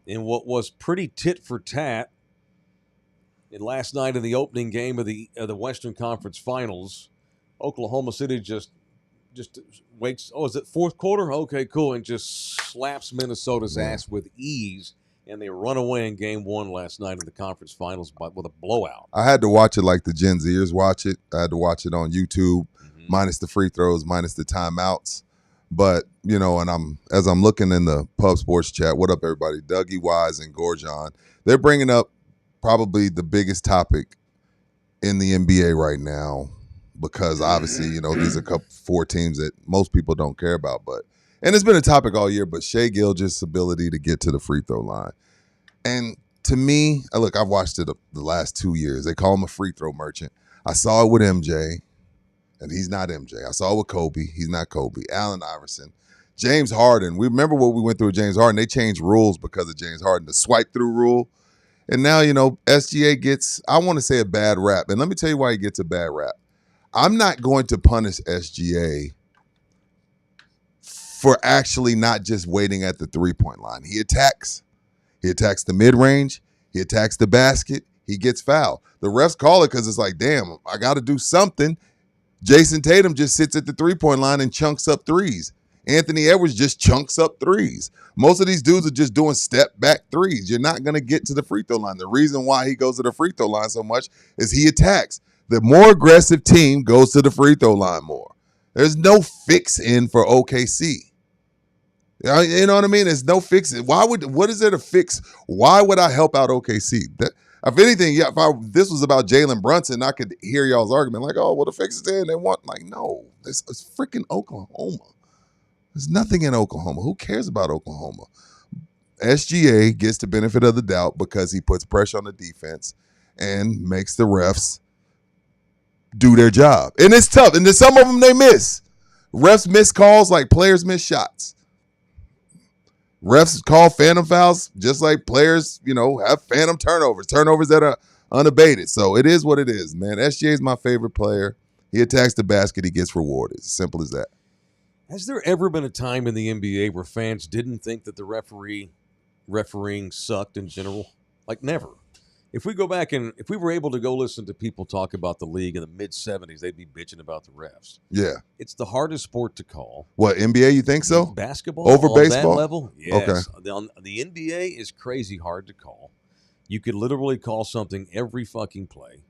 S3: in what was pretty tit for tat. And last night in the opening game of the Western Conference Finals, Oklahoma City just waits. Oh, is it fourth quarter? Okay, cool. And just slaps Minnesota's ass with ease and they run away in Game 1 last night in the conference finals with a blowout.
S2: I had to watch it like the Gen Zers watch it. I had to watch it on YouTube, minus the free throws, minus the timeouts. But, and as I'm looking in the Pub Sports chat, what up, everybody? Dougie, Wise, and Gorgon. They're bringing up probably the biggest topic in the NBA right now because obviously, these are 4 teams that most people don't care about. And it's been a topic all year, but Shai Gilgeous' ability to get to the free throw line. And to me, look, I've watched it the last 2 years. They call him a free throw merchant. I saw it with MJ. And he's not MJ. I saw it with Kobe. He's not Kobe. Allen Iverson. James Harden. We remember what we went through with James Harden. They changed rules because of James Harden, the swipe through rule. And now, SGA gets, I want to say, a bad rap. And let me tell you why he gets a bad rap. I'm not going to punish SGA for actually not just waiting at the three-point line. He attacks. He attacks the mid-range. He attacks the basket. He gets fouled. The refs call it because it's like, damn, I got to do something. Jason Tatum just sits at the three-point line and chunks up threes. Anthony Edwards just chunks up threes. Most of these dudes are just doing step-back threes. You're not going to get to the free throw line. The reason why he goes to the free throw line so much is he attacks. The more aggressive team goes to the free throw line more. There's no fix-in for OKC. You know what I mean? There's no fix-in. What is there to fix? Why would I help out OKC? If anything, if this was about Jalen Brunson, I could hear y'all's argument like, oh, well, the fix is in. They want, no, it's freaking Oklahoma. There's nothing in Oklahoma. Who cares about Oklahoma? SGA gets the benefit of the doubt because he puts pressure on the defense and makes the refs do their job. And it's tough. And then some of them they miss. Refs miss calls like players miss shots. Refs call phantom fouls just like players, have phantom turnovers that are unabated. So it is what it is, man. SGA is my favorite player. He attacks the basket, he gets rewarded. It's as simple as that.
S3: Has there ever been a time in the NBA where fans didn't think that the refereeing sucked in general? Like never. If we go back and if we were able to go listen to people talk about the league in the mid-'70s, they'd be bitching about the refs.
S2: Yeah.
S3: It's the hardest sport to call.
S2: What, NBA, you think so?
S3: Basketball?
S2: Over
S3: on
S2: baseball?
S3: That level? Yes.
S2: Okay.
S3: The NBA is crazy hard to call. You could literally call something every fucking play.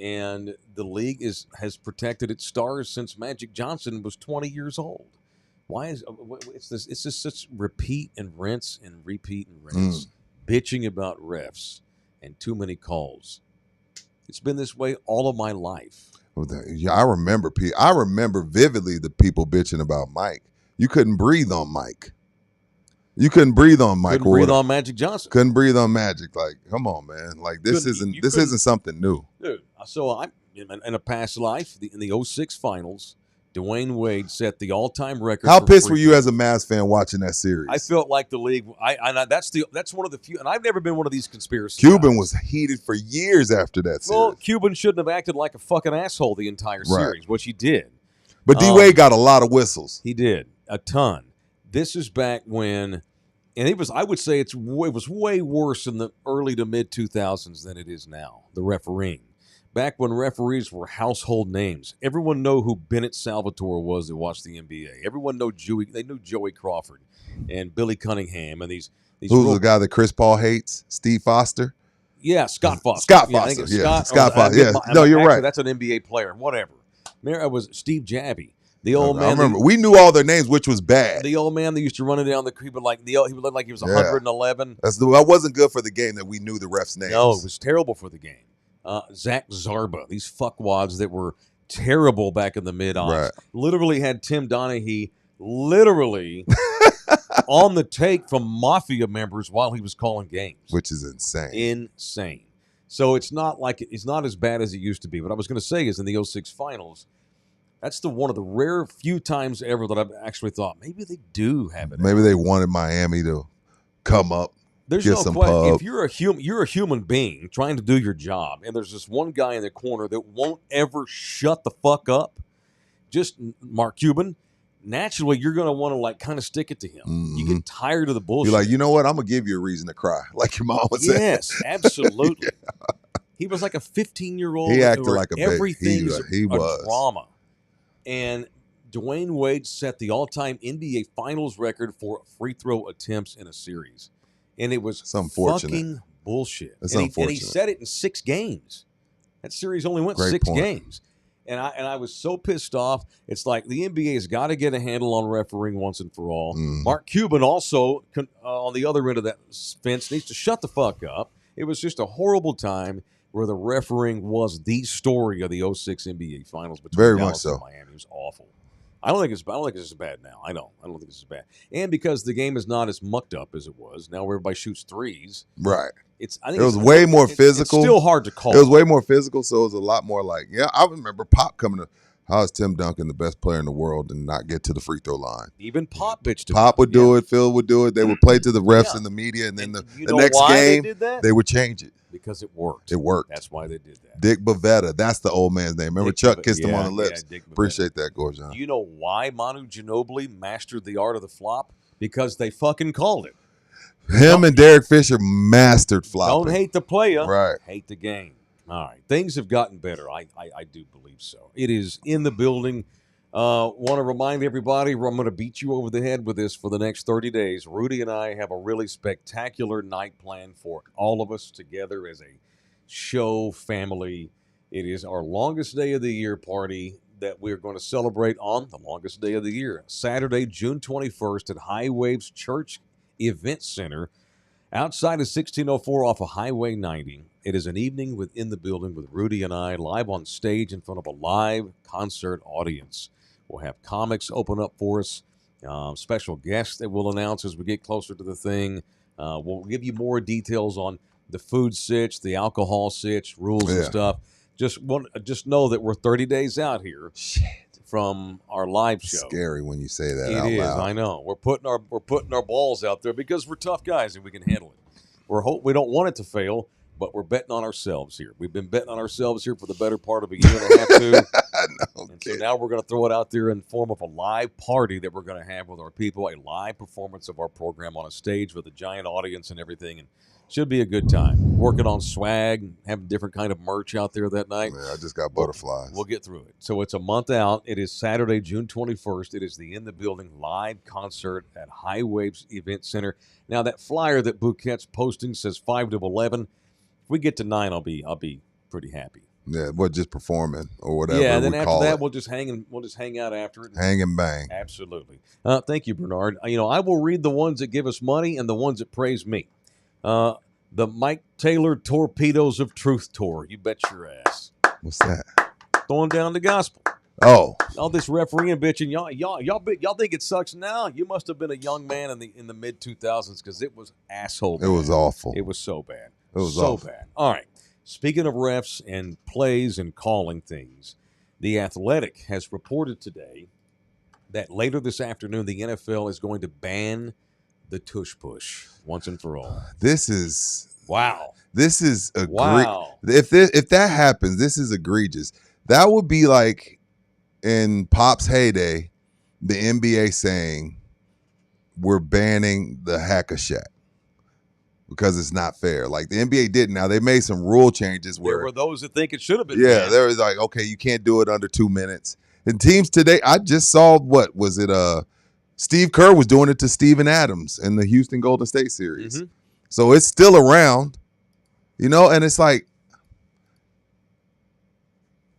S3: And the league has protected its stars since Magic Johnson was 20 years old. Why is it's this? It's just such repeat and rinse and repeat and rinse, bitching about refs and too many calls. It's been this way all of my life.
S2: Yeah, I remember vividly the people bitching about Mike. You couldn't breathe on Mike. You couldn't breathe on Mike.
S3: Couldn't breathe on Magic Johnson.
S2: Couldn't breathe on Magic. Like, come on, man. Like this isn't something new.
S3: Dude, so I in a past life in the 06 finals, Dwayne Wade set the all-time record.
S2: How pissed were you as a Mavs fan watching that series?
S3: I felt like the league. That's one of the few, and I've never been one of these conspiracy.
S2: Cuban
S3: guys.
S2: Was heated for years after that series.
S3: Well, Cuban shouldn't have acted like a fucking asshole the entire series, which he did.
S2: But D Wade got a lot of whistles.
S3: He did a ton. This is back when, and it was. I would say it was way worse in the early to mid 2000s than it is now. The refereeing. Back when referees were household names, everyone knew who Bennett Salvatore was that watched the NBA. Everyone knew They knew Joey Crawford and Billy Cunningham and these.
S2: Who's the guy that Chris Paul hates? Steve Foster.
S3: Yeah, Scott Foster.
S2: Scott Foster. Yeah, Scott Foster. Yeah. No, you're right.
S3: That's an NBA player. Whatever. There was Steve Jabby, the old man.
S2: I remember. We knew all their names, which was bad.
S3: The old man that used to run it down the creek, but he looked like he was 111.
S2: That wasn't good for the game that we knew the refs' names.
S3: No, it was terrible for the game. Zach Zarba, these fuckwads that were terrible back in the mid-aughts,
S2: right.
S3: Literally had Tim Donaghy on the take from Mafia members while he was calling games.
S2: Which is insane.
S3: Insane. So it's not as bad as it used to be. What I was going to say is in the 06 finals, that's one of the rare few times ever that I've actually thought maybe they do have it.
S2: Maybe they wanted Miami to come up.
S3: There's no question. If you're a human being trying to do your job, and there's this one guy in the corner that won't ever shut the fuck up, just Mark Cuban, naturally you're going to want to kind of stick it to him. Mm-hmm. You get tired of the bullshit.
S2: You're like, you know what? I'm going to give you a reason to cry, like your mom would say.
S3: Yes, absolutely. Yeah. He was like a 15-year-old.
S2: He acted like a baby.
S3: Everything's
S2: he was
S3: a drama. And Dwayne Wade set the all-time NBA Finals record for free throw attempts in a series. And it was fucking bullshit.
S2: It's
S3: and
S2: unfortunate.
S3: He said it in 6 games. That series only went 6 games. And I was so pissed off. It's like the NBA's got to get a handle on refereeing once and for all. Mark Cuban also, on the other end of that fence, needs to shut the fuck up. It was just a horrible time where the refereeing was the story of the 06 NBA Finals between Dallas and Miami. It was awful. I don't think it's as bad now. I don't think it's as bad. And because the game is not as mucked up as it was, now where everybody shoots threes.
S2: Right.
S3: I think
S2: it was way more physical.
S3: It's still hard to call.
S2: It was way more physical, so it was a lot more like, I remember Pop coming to, how is Tim Duncan the best player in the world and not get to the free throw line?
S3: Even Pop bitched him.
S2: Pop would do it. Phil would do it. They would play to the refs and the media, and then the next game, they would change it.
S3: Because it worked.
S2: It worked.
S3: That's why they did that.
S2: Dick Bavetta. That's the old man's name. Remember Chuck kissed him on the lips. Appreciate that, Gorgon.
S3: Do you know why Manu Ginobili mastered the art of the flop? Because they fucking called it.
S2: Him and Derek Fisher mastered flopping.
S3: Don't hate the player.
S2: Right.
S3: Hate the game. All right. Things have gotten better. I do believe so. It is in the building. Want to remind everybody, I'm going to beat you over the head with this for the next 30 days. Rudy and I have a really spectacular night planned for all of us together as a show family. It is our longest day of the year party that we're going to celebrate on the longest day of the year, Saturday, June 21st at High Waves Church Event Center outside of 1604 off of Highway 90. It is an evening within the building with Rudy and I live on stage in front of a live concert audience. We'll have comics open up for us, special guests that we'll announce as we get closer to the thing. We'll give you more details on the food sitch, the alcohol sitch, rules and stuff. Just know that we're 30 days out here from our live show.
S2: It's scary when you say that.
S3: It is. I know. We're putting our balls out there because we're tough guys and we can handle it. We don't want it to fail, but we're betting on ourselves here. We've been betting on ourselves here for the better part of a year and a half, too. So now we're going to throw it out there in the form of a live party that we're going to have with our people, a live performance of our program on a stage with a giant audience and everything, and should be a good time. Working on swag, having different kind of merch out there that night.
S2: Yeah, I just got butterflies.
S3: We'll get through it. So it's a month out. It is Saturday, June 21st. It is the In the Building live concert at High Waves Event Center. Now that flyer that Bouquet's posting says 5 to 11. If we get to 9, I'll be pretty happy.
S2: Yeah, we're just performing or whatever.
S3: Yeah, and then after that, we'll just hang out after it.
S2: Hang and bang.
S3: Absolutely. Thank you, Bernard. I will read the ones that give us money and the ones that praise me. The Mike Taylor Torpedoes of Truth Tour. You bet your ass.
S2: What's that?
S3: Throwing down the gospel.
S2: Oh,
S3: all this refereeing bitching. Y'all think it sucks now? You must have been a young man in the mid 2000s because it was asshole bad.
S2: It was awful.
S3: It was so bad.
S2: It was
S3: so
S2: awful.
S3: bad. All right. Speaking of refs and plays and calling things, The Athletic has reported today that later this afternoon the NFL is going to ban the tush push once and for all.
S2: This is
S3: wow.
S2: This is
S3: wow.
S2: If that happens, this is egregious. That would be like in Pop's heyday, the NBA saying we're banning the hack-a-Shaq because it's not fair. Like the NBA did. Now they made some rule changes where
S3: there were those that think it should have been.
S2: Yeah,
S3: banned.
S2: there was like, okay, you can't do it under 2 minutes. And teams today, I just saw what was it? Steve Kerr was doing it to Steven Adams in the Houston Golden State series. Mm-hmm. So it's still around, and it's like,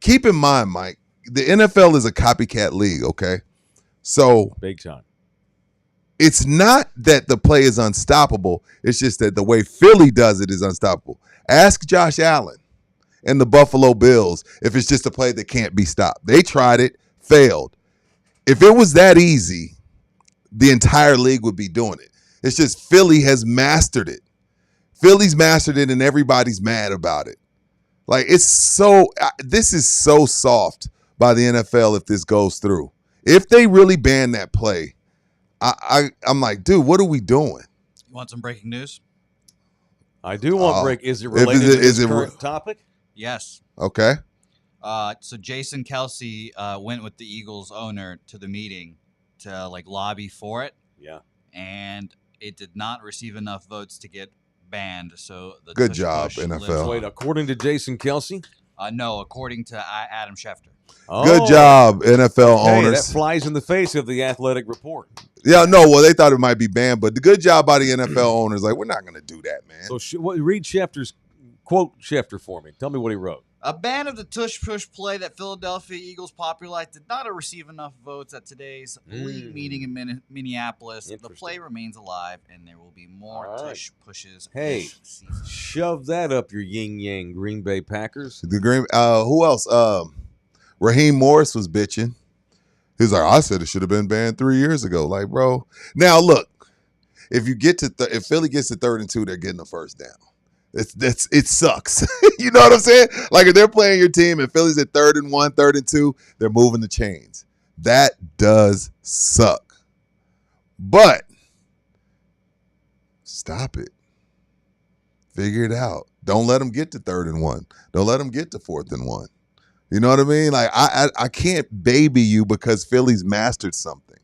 S2: keep in mind, Mike, the NFL is a copycat league, okay? So
S3: big time.
S2: It's not that the play is unstoppable. It's just that the way Philly does it is unstoppable. Ask Josh Allen and the Buffalo Bills if it's just a play that can't be stopped. They tried it, failed. If it was that easy, the entire league would be doing it. It's just Philly has mastered it. Philly's mastered it, and everybody's mad about it. Like, this is so soft by the NFL if this goes through. If they really ban that play, I'm like, dude, what are we doing?
S4: You want some breaking news?
S3: I do want break. Is it related to this current topic?
S4: Yes.
S2: Okay.
S4: So Jason Kelsey went with the Eagles owner to the meeting to lobby for it.
S3: Yeah.
S4: And it did not receive enough votes to get banned. So
S2: good job, NFL.
S3: Wait, according to Jason Kelsey,
S4: No, according to Adam Schefter.
S2: Good job, NFL owners.
S3: That flies in the face of the athletic report.
S2: Yeah, no, well, they thought it might be banned, but the good job by the NFL owners. Like, we're not going to do that, man.
S3: So read Schefter's quote Schefter for me. Tell me what he wrote.
S4: A ban of the tush-push play that Philadelphia Eagles popularized did not receive enough votes at today's league meeting in Minneapolis. The play remains alive, and there will be more tush-pushes.
S3: Hey, shove that up your yin-yang Green Bay Packers.
S2: Who else? Raheem Morris was bitching. He's like, I said it should have been banned 3 years ago. Like, bro. Now, look, if you get to if Philly gets to 3rd and 2, they're getting the first down. It sucks. You know what I'm saying? Like if they're playing your team and Philly's at 3rd and 1, 3rd and 2, they're moving the chains. That does suck. But stop it. Figure it out. Don't let them get to 3rd and 1. Don't let them get to 4th and 1. You know what I mean? Like I can't baby you because Philly's mastered something.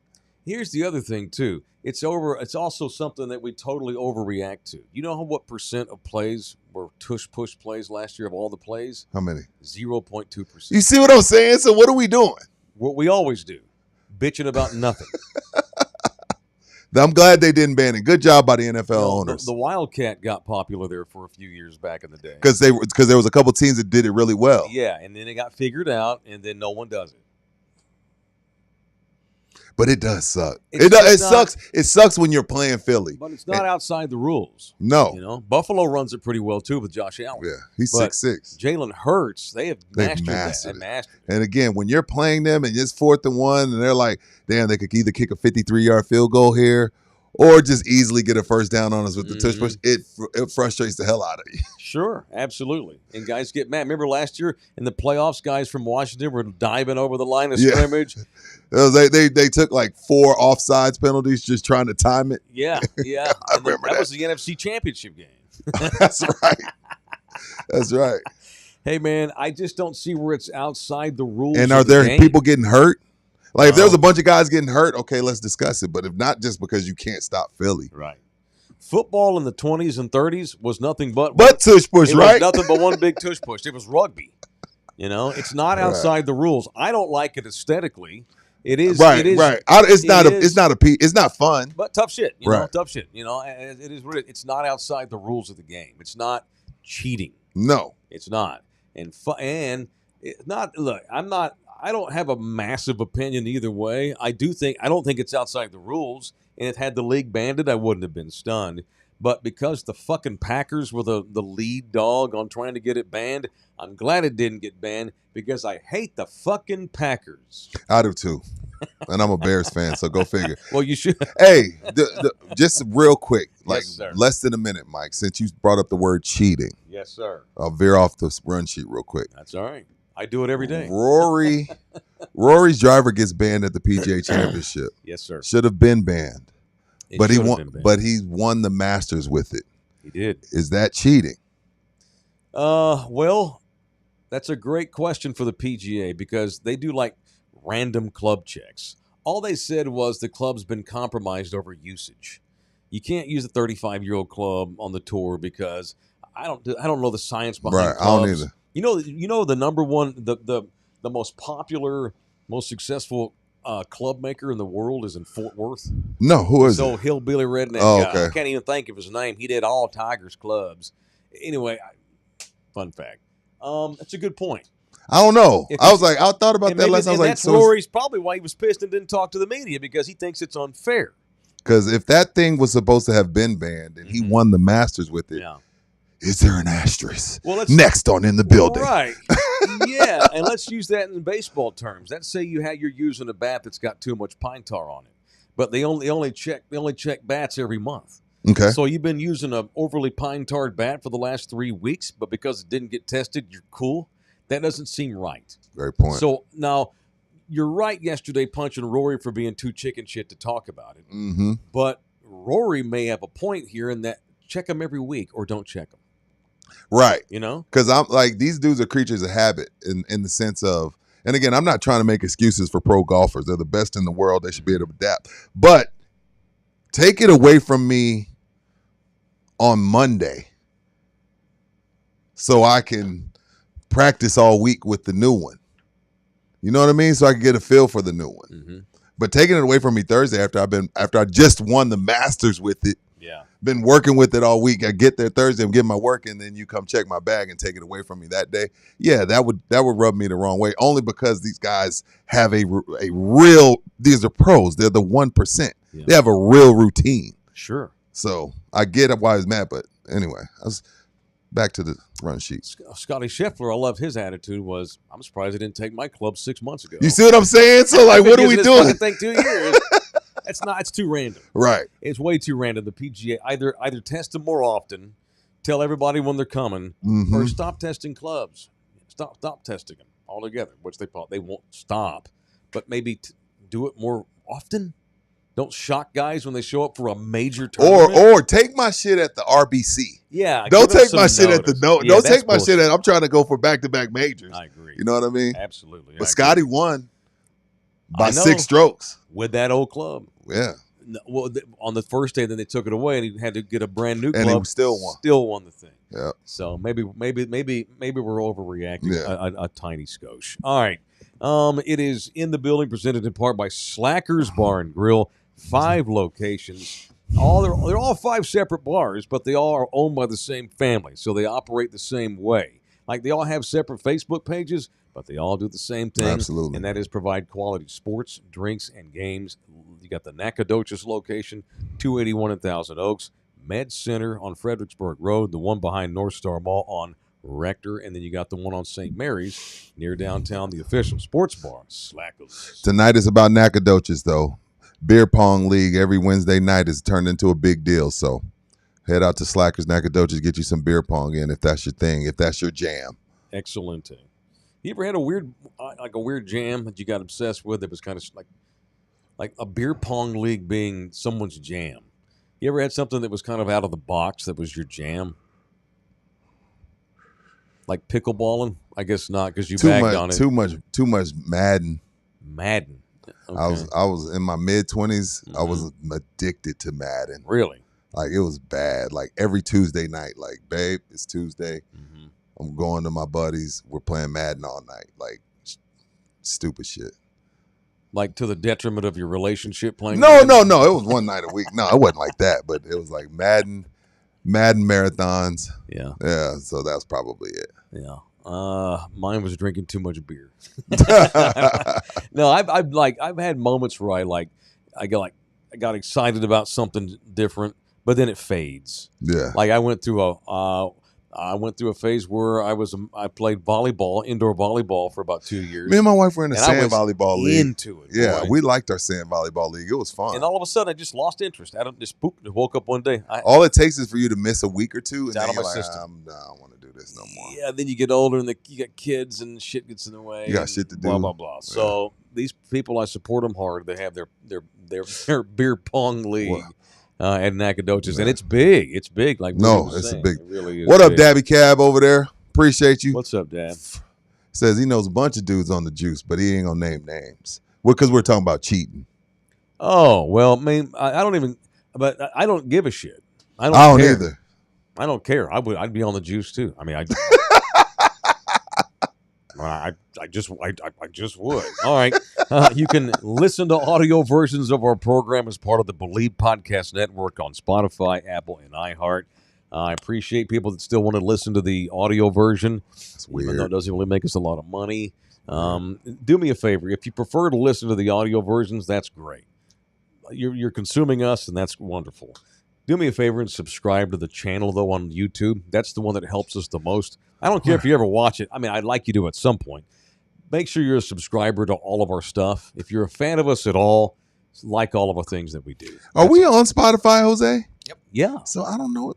S3: Here's the other thing too. It's also something that we totally overreact to. You know what percent of plays were tush-push plays last year of all the plays?
S2: How many?
S3: 0.2%.
S2: You see what I'm saying? So what are we doing?
S3: What we always do. Bitching about nothing.
S2: I'm glad they didn't ban it. Good job by the NFL owners.
S3: The Wildcat got popular there for a few years back in the day.
S2: Because there was a couple teams that did it really well.
S3: Yeah, and then it got figured out, and then no one does it.
S2: But it does suck. It sucks. It sucks when you're playing Philly.
S3: But it's not outside the rules.
S2: No.
S3: You know, Buffalo runs it pretty well too with Josh Allen.
S2: Yeah, he's 6'6".
S3: Jalen Hurts, they've mastered that.
S2: And again, when you're playing them and it's 4th and 1, and they're like, damn, they could either kick a 53-yard field goal here or just easily get a first down on us with the tush push, it frustrates the hell out of you.
S3: Sure, absolutely. And guys get mad. Remember last year in the playoffs, guys from Washington were diving over the line of scrimmage.
S2: They took like 4 offsides penalties just trying to time it.
S3: Yeah.
S2: I remember that.
S3: That was the NFC Championship game.
S2: That's right. That's right.
S3: Hey, man, I just don't see where it's outside the rules.
S2: And are there people getting hurt? Like, if there's a bunch of guys getting hurt, okay, let's discuss it. But if not, just because you can't stop Philly.
S3: Right. Football in the 20s and 30s was nothing but
S2: tush push, right?
S3: It was nothing but one big tush push. It was rugby. You know, it's not outside the rules. I don't like it aesthetically. It is
S2: right. It's not fun.
S3: But tough shit. You know, tough shit. You know, it is. It's not outside the rules of the game. It's not cheating.
S2: No,
S3: it's not. And it's not. Look, I don't have a massive opinion either way. I don't think it's outside the rules. And if had the league banned it, I wouldn't have been stunned. But because the fucking Packers were the lead dog on trying to get it banned, I'm glad it didn't get banned because I hate the fucking Packers.
S2: I do too. And I'm a Bears fan, so go figure.
S3: Well, you should.
S2: Hey, just real quick, like less than a minute, Mike, since you brought up the word cheating.
S3: Yes, sir.
S2: I'll veer off the run sheet real quick.
S3: That's all right. I do it every day.
S2: Rory's driver gets banned at the PGA Championship.
S3: Yes, sir.
S2: Should have been banned. But he won the Masters with it.
S3: He did.
S2: Is that cheating?
S3: Well, that's a great question for the PGA because they do like random club checks. All they said was the club's been compromised over usage. You can't use a 35-year-old club on the tour because I don't know the science behind clubs.
S2: I don't either.
S3: You know the number one, the most popular, most successful club maker in the world is in Fort Worth.
S2: No, who is it?
S3: So hillbilly redneck guy.
S2: Okay.
S3: I can't even think of his name. He did all Tigers clubs. Anyway, fun fact. That's a good point.
S2: I don't know. I thought about that last. I was like,
S3: that's Rory's probably why he was pissed and didn't talk to the media because he thinks it's unfair.
S2: Because if that thing was supposed to have been banned and he won the Masters with it, is there an asterisk? Well, next on In the Building.
S3: Right. Yeah, and let's use that in baseball terms. Let's say you're using a bat that's got too much pine tar on it, but they only check bats every month.
S2: Okay.
S3: So you've been using an overly pine tarred bat for the last 3 weeks, but because it didn't get tested, you're cool. That doesn't seem right.
S2: Great point.
S3: So now you're right. Yesterday, punching Rory for being too chicken shit to talk about it.
S2: Mm-hmm.
S3: But Rory may have a point here in that check them every week or don't check them.
S2: Right.
S3: You know?
S2: Because I'm like, these dudes are creatures of habit in the sense of, and again, I'm not trying to make excuses for pro golfers. They're the best in the world. They should be able to adapt. But take it away from me on Monday so I can practice all week with the new one. You know what I mean? So I can get a feel for the new one.
S3: Mm-hmm.
S2: But taking it away from me Thursday after I just won the Masters with it.
S3: Yeah.
S2: Been working with it all week. I get there Thursday, I'm getting my work, and then you come check my bag and take it away from me that day. Yeah, that would rub me the wrong way. Only because these guys have a real. These are pros. They're the 1%. Yeah. They have a real routine.
S3: Sure.
S2: So I get why he's mad, but anyway, I was back to the run sheet.
S3: Scotty Scheffler, I love his attitude. Was I'm surprised he didn't take my club 6 months ago.
S2: You see what I'm saying? So like, what are we doing?
S3: It take 2 years. It's too random.
S2: Right.
S3: It's way too random. The PGA either test them more often, tell everybody when they're coming, or stop testing clubs. Stop testing them altogether, which they won't stop, but maybe do it more often. Don't shock guys when they show up for a major tournament.
S2: Or take my shit at the RBC.
S3: Yeah.
S2: Don't take my shit at the Don't take my shit at. I'm trying to go for back-to-back majors.
S3: I agree.
S2: You know what I mean?
S3: Absolutely.
S2: But Scotty won by 6 strokes
S3: with that old club.
S2: Yeah.
S3: Well, on the first day, then they took it away, and he had to get a brand new club.
S2: And he still won.
S3: Still won the thing.
S2: Yeah.
S3: So maybe we're overreacting a tiny skosh. All right. It is in the building, presented in part by Slackers Bar and Grill. 5 locations. They're all 5 separate bars, but they all are owned by the same family, so they operate the same way. Like they all have separate Facebook pages, but they all do the same thing.
S2: Absolutely.
S3: And that is provide quality sports, drinks, and games. You got the Nacogdoches location, 281 in Thousand Oaks, Med Center on Fredericksburg Road, the one behind North Star Mall on Rector, and then you got the one on St. Mary's near downtown, the official sports bar, Slackers.
S2: Tonight is about Nacogdoches, though. Beer pong league every Wednesday night has turned into a big deal, so head out to Slackers Nacogdoches, get you some beer pong in if that's your thing, if that's your jam.
S3: Excellent. You ever had a weird jam that you got obsessed with that was kind of like a beer pong league being someone's jam? You ever had something that was kind of out of the box that was your jam? Like pickleballing? I guess not, because you bagged on it.
S2: Too much Madden.
S3: Madden. Okay.
S2: I was in my mid-20s. Mm-hmm. I was addicted to Madden.
S3: Really?
S2: Like, it was bad. Like, every Tuesday night, like, babe, it's Tuesday. Mm-hmm. I'm going to my buddies. We're playing Madden all night. Like, stupid shit.
S3: Like, to the detriment of your relationship playing?
S2: No. It was one night a week. No, it wasn't like that. But it was like Madden marathons.
S3: Yeah.
S2: Yeah, so that's probably it.
S3: Yeah. Mine was drinking too much beer. No, I've had moments where I got excited about something different, but then it fades.
S2: Yeah.
S3: Like I went through a phase where I played volleyball, indoor volleyball for about 2 years.
S2: Me and my wife were in a sand volleyball league.
S3: Into it.
S2: Yeah,
S3: boy.
S2: we liked our sand volleyball league. It was fun.
S3: And all of a sudden, I just lost interest. I woke up one day.
S2: All it takes is for you to miss a week or two, and
S3: out
S2: then
S3: of
S2: you're
S3: my
S2: like,
S3: system.
S2: I don't want to do this no more.
S3: Yeah, then you get older, and you got kids, and shit gets in the way.
S2: You got shit to do.
S3: Blah blah blah. Yeah. So these people, I support them hard. They have their beer pong league. At Nacogdoches, and it's big. It's big. Like
S2: it's a big.
S3: It really is.
S2: What up, Dabby Cab over there? Appreciate you.
S3: What's up, Dad?
S2: Says he knows a bunch of dudes on the juice, but he ain't gonna name names. Because we're talking about cheating.
S3: Oh well, I mean, I don't even. But I don't give a shit. I
S2: don't
S3: care.
S2: Either.
S3: I don't care. I'd be on the juice too. I mean, I just would. All right. You can listen to audio versions of our program as part of the Believe Podcast Network on Spotify, Apple, and iHeart. I appreciate people that still want to listen to the audio version.
S2: It's weird.
S3: Even though it doesn't really make us a lot of money. Do me a favor. If you prefer to listen to the audio versions, that's great. You're consuming us, and that's wonderful. Do me a favor and subscribe to the channel, though, on YouTube. That's the one that helps us the most. I don't care if you ever watch it. I mean, I'd like you to at some point. Make sure you're a subscriber to all of our stuff. If you're a fan of us at all, like all of the things that we do.
S2: Are we on Spotify, Jose?
S3: Yep. Yeah.
S2: So I don't know.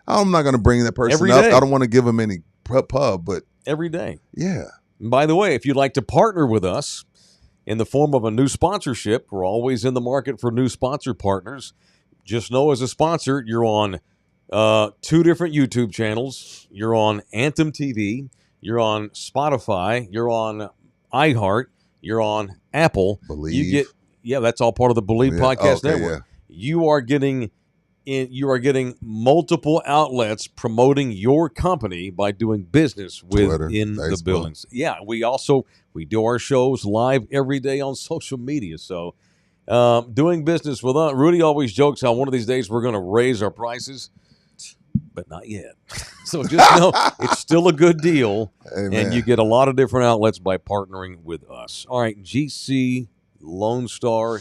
S2: I'm not going to bring that person
S3: every
S2: up.
S3: Day.
S2: I don't want to give them any pub, but.
S3: Every day.
S2: Yeah.
S3: And by the way, if you'd like to partner with us in the form of a new sponsorship, we're always in the market for new sponsor partners. Just know as a sponsor, you're on 2 different YouTube channels. You're on Anthem TV. You're on Spotify. You're on iHeart. You're on Apple.
S2: Believe.
S3: That's all part of the Believe Podcast Network.
S2: Yeah.
S3: You are getting you are getting multiple outlets promoting your company by doing business within the buildings. Yeah, we do our shows live every day on social media. So doing business with us, Rudy always jokes how one of these days we're going to raise our prices, but not yet. So just know it's still a good deal, and you get a lot of different outlets by partnering with us. All right, GC, Lone Star,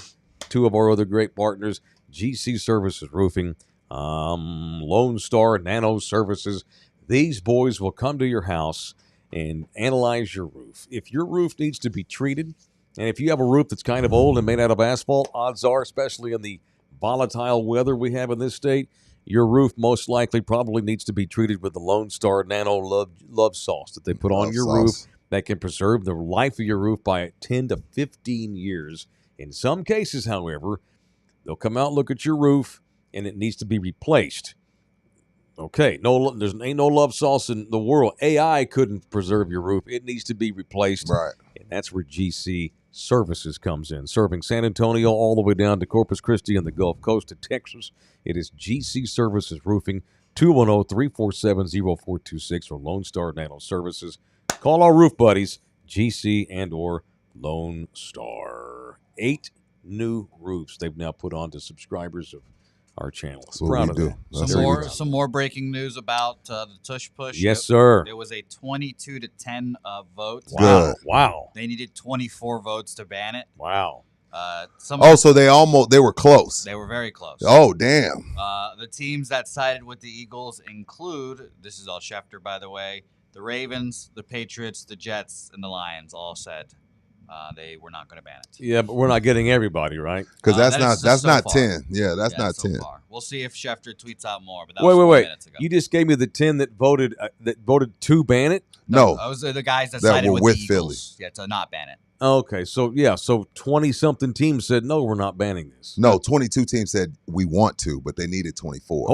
S3: two of our other great partners, GC Services Roofing, Lone Star Nano Services. These boys will come to your house and analyze your roof. If your roof needs to be treated, and if you have a roof that's kind of old and made out of asphalt, odds are, especially in the volatile weather we have in this state, your roof most likely probably needs to be treated with the Lone Star Nano Love Sauce that they put on your roof that can preserve the life of your roof by 10 to 15 years. In some cases, however, they'll come out, look at your roof, and it needs to be replaced. Okay, there's ain't no love sauce in the world. AI couldn't preserve your roof. It needs to be replaced.
S2: Right.
S3: And that's where GC Services comes in, serving San Antonio all the way down to Corpus Christi and the Gulf Coast of Texas. It is GC Services Roofing, 210-347-0426 or Lone Star Nano Services. Call our roof buddies, GC and or Lone Star. 8 new roofs they've now put on to subscribers of our channel. Proud of them.
S4: Some more breaking news about the Tush Push.
S3: Yes, sir.
S4: There was a 22-10 vote.
S3: Wow. Wow.
S4: They needed 24 votes to ban it.
S3: Wow.
S2: So they were close.
S4: They were very close.
S2: Oh, damn.
S4: The teams that sided with the Eagles include, this is all Schefter, by the way, the Ravens, the Patriots, the Jets, and the Lions all said they were not going to ban it.
S3: Yeah, but we're not getting everybody, right?
S2: Because that's not 10. Yeah, that's not 10.
S4: Far. We'll see if Schefter tweets out more. But that
S3: wait.
S4: minutes ago.
S3: You just gave me the 10 that voted to ban it?
S2: No.
S4: Those are the guys that sided with the Eagles. Yeah, to not ban it.
S3: Okay, so 20-something teams said, no, we're not banning this.
S2: No, 22 teams said we want to, but they needed 24.
S3: I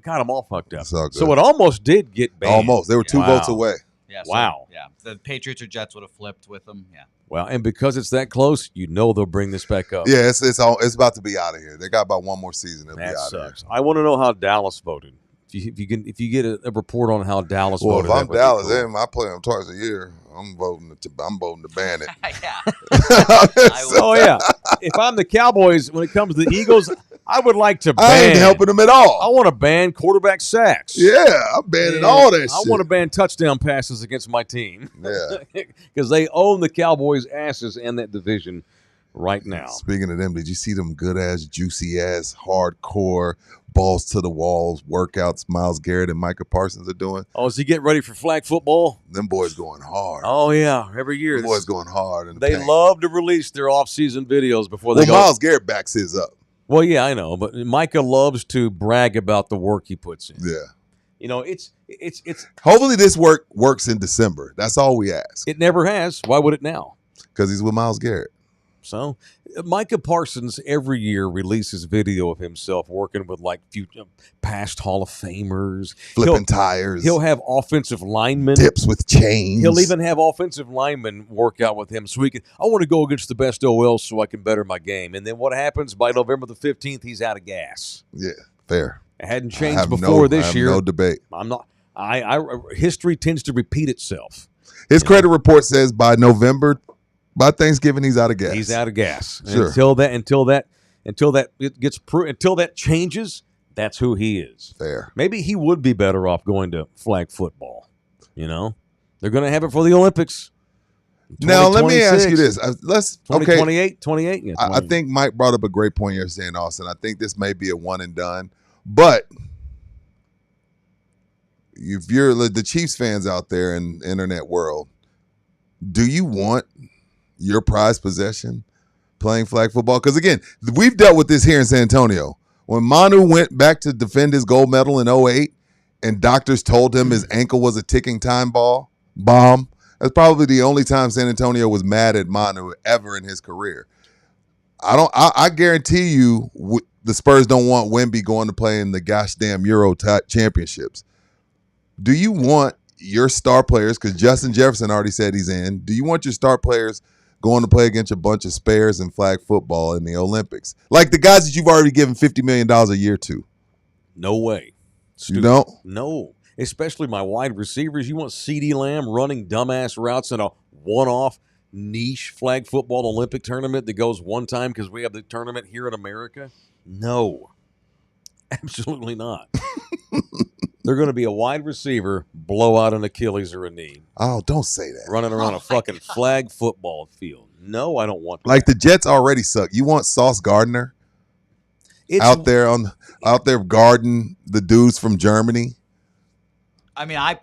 S3: got them all fucked up.
S2: So
S3: it almost did get banned.
S2: Almost. They were 2 votes away.
S4: Yeah,
S3: wow.
S4: Yeah, the Patriots or Jets would have flipped with them. Yeah.
S3: Well, and because it's that close, they'll bring this back up.
S2: Yeah, it's about to be out of here. They got about one more season. It'll be out of here.
S3: I want to know how Dallas voted. If you get a report on how Dallas voted.
S2: Well, if I'm Dallas, I play them twice a year. I'm voting to ban it.
S4: Yeah.
S3: Oh yeah. If I'm the Cowboys, when it comes to the Eagles, I would like to ban.
S2: I ain't helping them at all.
S3: I want to ban quarterback sacks.
S2: Yeah, I'm banning all that shit.
S3: I want to ban touchdown passes against my team.
S2: Yeah.
S3: Because they own the Cowboys' asses in that division right now.
S2: Speaking of them, did you see them good-ass, juicy-ass, hardcore, balls to the walls workouts Myles Garrett and Micah Parsons are doing?
S3: Oh, is he getting ready for flag football?
S2: Them boys going hard.
S3: Oh, yeah, every year.
S2: Them boys going hard.
S3: They love to release their off-season videos before they go.
S2: Well, Myles Garrett backs his up.
S3: Well, yeah, I know, but Micah loves to brag about the work he puts in.
S2: Yeah.
S3: It's
S2: hopefully this works in December. That's all we ask.
S3: It never has. Why would it now?
S2: Because he's with Myles Garrett.
S3: So, Micah Parsons every year releases video of himself working with future past Hall of Famers,
S2: flipping tires.
S3: He'll have offensive linemen,
S2: dips with chains.
S3: He'll even have offensive linemen work out with him so I want to go against the best OL so I can better my game. And then what happens by November the 15th? He's out of gas.
S2: Yeah, fair.
S3: It hadn't changed before this year.
S2: No debate.
S3: I'm not. History tends to repeat itself.
S2: His credit report says by Thanksgiving, he's out of gas.
S3: He's out of gas.
S2: Sure.
S3: Until that changes, that's who he is.
S2: Fair.
S3: Maybe he would be better off going to flag football. They're going to have it for the Olympics.
S2: Now let me ask you this:
S3: 28. Yeah,
S2: I think Mike brought up a great point here, saying Austin. I think this may be a one and done, but if you're the Chiefs fans out there in the internet world, do you want your prized possession playing flag football? Because again, we've dealt with this here in San Antonio. When Manu went back to defend his gold medal in 2008 and doctors told him his ankle was a ticking time bomb, that's probably the only time San Antonio was mad at Manu ever in his career. I guarantee you the Spurs don't want Wemby going to play in the gosh damn Euro championships. Do you want your star players, because Justin Jefferson already said he's in, do you want your star players going to play against a bunch of spares in flag football in the Olympics? Like the guys that you've already given $50 million a year to.
S3: No way. Stupid.
S2: You don't?
S3: No. Especially my wide receivers. You want CeeDee Lamb running dumbass routes in a one-off niche flag football Olympic tournament that goes one time because we have the tournament here in America? No. Absolutely not. They're going to be a wide receiver, blow out an Achilles or a knee.
S2: Oh, don't say that.
S3: Running around a fucking flag football field. No, I don't want that.
S2: Like the Jets already suck. You want Sauce Gardner out there guarding the dudes from Germany?
S4: I mean, I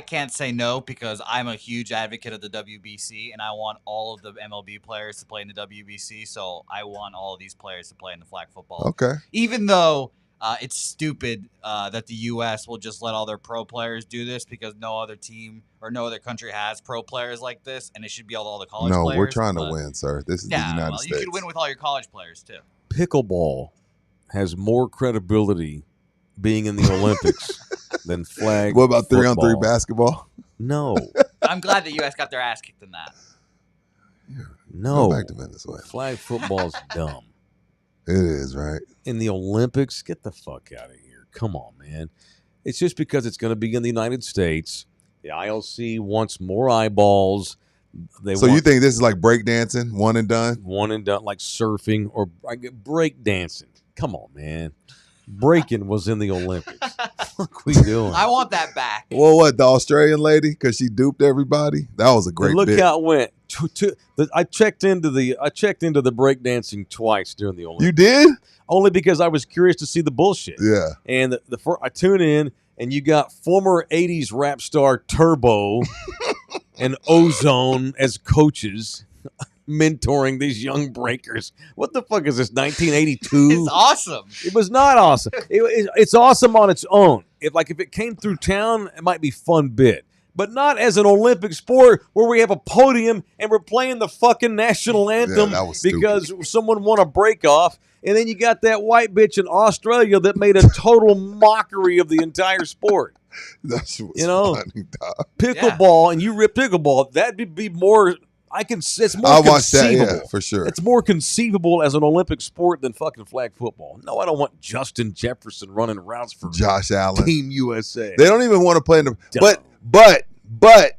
S4: can't say no because I'm a huge advocate of the WBC, and I want all of the MLB players to play in the WBC, so I want all of these players to play in the flag football.
S2: Okay.
S4: Even though it's stupid that the U.S. will just let all their pro players do this because no other team or no other country has pro players like this, and it should be all the college players.
S2: No, we're trying to win, sir. This is the United States.
S4: You can win with all your college players, too.
S3: Pickleball has more credibility being in the Olympics than flag
S2: What about
S3: football.
S2: 3-on-3 basketball?
S3: No.
S4: I'm glad the U.S. got their ass kicked in that.
S3: No.
S2: Go back to Venezuela.
S3: Flag football's dumb.
S2: It is, right?
S3: In the Olympics, get the fuck out of here. Come on, man. It's just because it's going to be in the United States. The IOC wants more eyeballs.
S2: So you think this is like breakdancing, one and done?
S3: One and done, like surfing or break dancing. Come on, man. Breaking was in the Olympics. What we doing?
S4: I want that back.
S2: Well, what, the Australian lady? Because she duped everybody? That was a great
S3: Look
S2: bit.
S3: how it went. I checked into the breakdancing twice during the Olympics.
S2: You did?
S3: Only because I was curious to see the bullshit.
S2: Yeah.
S3: And I tune in, and you got former 80s rap star Turbo and Ozone as coaches mentoring these young breakers. What the fuck is this, 1982?
S4: It's awesome.
S3: It was not awesome. It's awesome on its own. If it came through town, it might be a fun bit. But not as an Olympic sport where we have a podium and we're playing the fucking national anthem because someone won a break-off. And then you got that white bitch in Australia that made a total mockery of the entire sport.
S2: That's what's funny, dog.
S3: Pickleball, and you rip pickleball, that'd be more... It's more conceivable.
S2: That, yeah, for sure.
S3: It's more conceivable as an Olympic sport than fucking flag football. No, I don't want Justin Jefferson running routes for
S2: Josh Allen,
S3: Team USA.
S2: They don't even want to play in the. But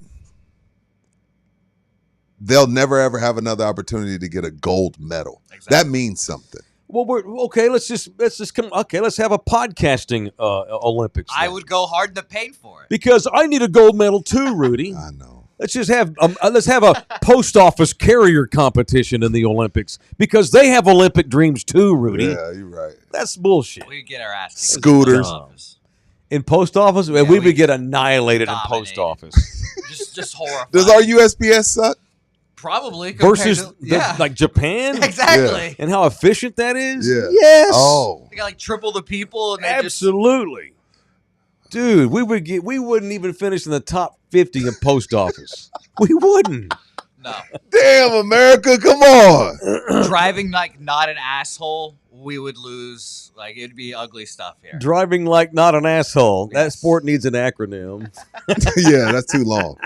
S2: they'll never ever have another opportunity to get a gold medal. Exactly. That means something.
S3: Well, let's just come. Okay, let's have a podcasting Olympics.
S4: I would go hard in the paint for it
S3: because I need a gold medal too, Rudy.
S2: I know.
S3: Let's just have a post office carrier competition in the Olympics because they have Olympic dreams too, Rudy.
S2: Yeah, you're right.
S3: That's bullshit.
S4: We get our ass kicked.
S2: Scooters
S3: in post office, yeah, we would get annihilated in post office.
S4: just horrible.
S2: Does our USPS suck?
S4: Probably
S3: versus like Japan.
S4: Exactly.
S3: And how efficient that is.
S2: Yeah.
S3: Yes.
S2: Oh,
S4: they got like triple the people. And
S3: absolutely. Dude, we wouldn't even finish in the top 50 in post office. We wouldn't.
S4: No.
S2: Damn, America, come on.
S4: Driving like not an asshole, we would lose. Like it'd be ugly stuff here.
S3: Driving like not an asshole. Yes. That sport needs an acronym.
S2: Yeah, that's too long.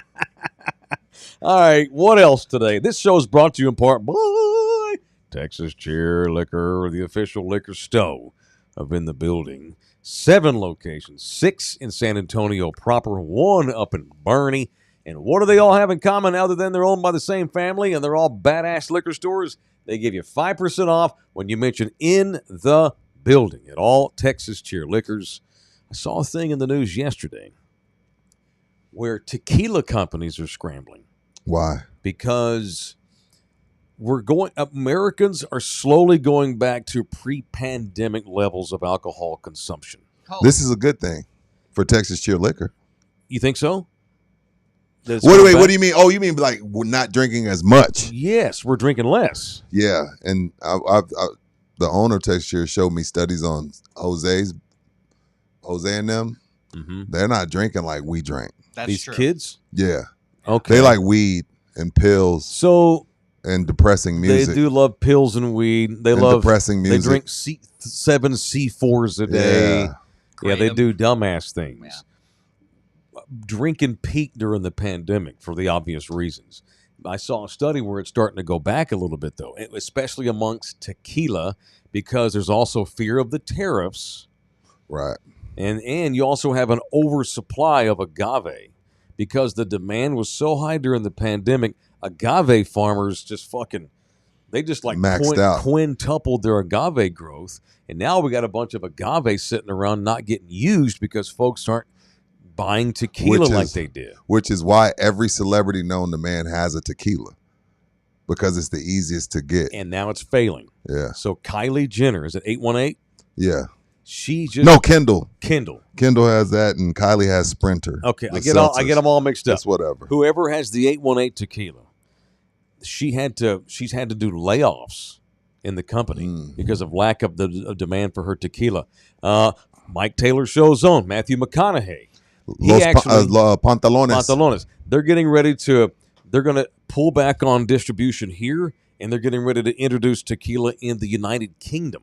S3: All right, what else today? This show is brought to you in part by Texas Cheer Liquor, the official liquor store of In the Building. 7 locations, 6 in San Antonio proper, 1 up in Bernie. And what do they all have in common other than they're owned by the same family and they're all badass liquor stores? They give you 5% off when you mention In the Building at all Texas Cheer Liquors. I saw a thing in the news yesterday where tequila companies are scrambling.
S2: Why?
S3: Because Americans are slowly going back to pre-pandemic levels of alcohol consumption.
S2: This is a good thing for Texas Cheer Liquor.
S3: You think so?
S2: What do you mean? Oh, you mean like we're not drinking as much?
S3: Yes, we're drinking less.
S2: Yeah, and the owner of Texas Cheer showed me studies on Jose and them. Mm-hmm. They're not drinking like we drank.
S4: That's
S3: These
S4: true.
S3: kids?
S2: Yeah.
S3: Okay.
S2: They like weed and pills. And depressing music.
S3: They do love pills and weed. They love
S2: depressing music.
S3: They drink 7 C4s a day. Yeah, they do dumbass things. Yeah. Drinking peaked during the pandemic for the obvious reasons. I saw a study where it's starting to go back a little bit, though, especially amongst tequila, because there's also fear of the tariffs
S2: Right.
S3: And you also have an oversupply of agave because the demand was so high during the pandemic. Agave farmers just they just like
S2: maxed out,
S3: quintupled their agave growth, and now we got a bunch of agave sitting around not getting used because folks aren't buying tequila like they did.
S2: Which is why every celebrity known to man has a tequila, because it's the easiest to get.
S3: And now it's failing.
S2: Yeah.
S3: So Kylie Jenner, is it 818?
S2: Yeah.
S3: She just
S2: Kendall. Kendall has that, and Kylie has Sprinter.
S3: Okay, I get them all mixed up.
S2: It's whatever.
S3: Whoever has the 818 tequila, she's had to do layoffs in the company because of lack of the demand for her tequila. Mike Taylor show's own Matthew McConaughey. Pantalones. They're getting ready to. They're going to pull back on distribution here, and they're getting ready to introduce tequila in the United Kingdom.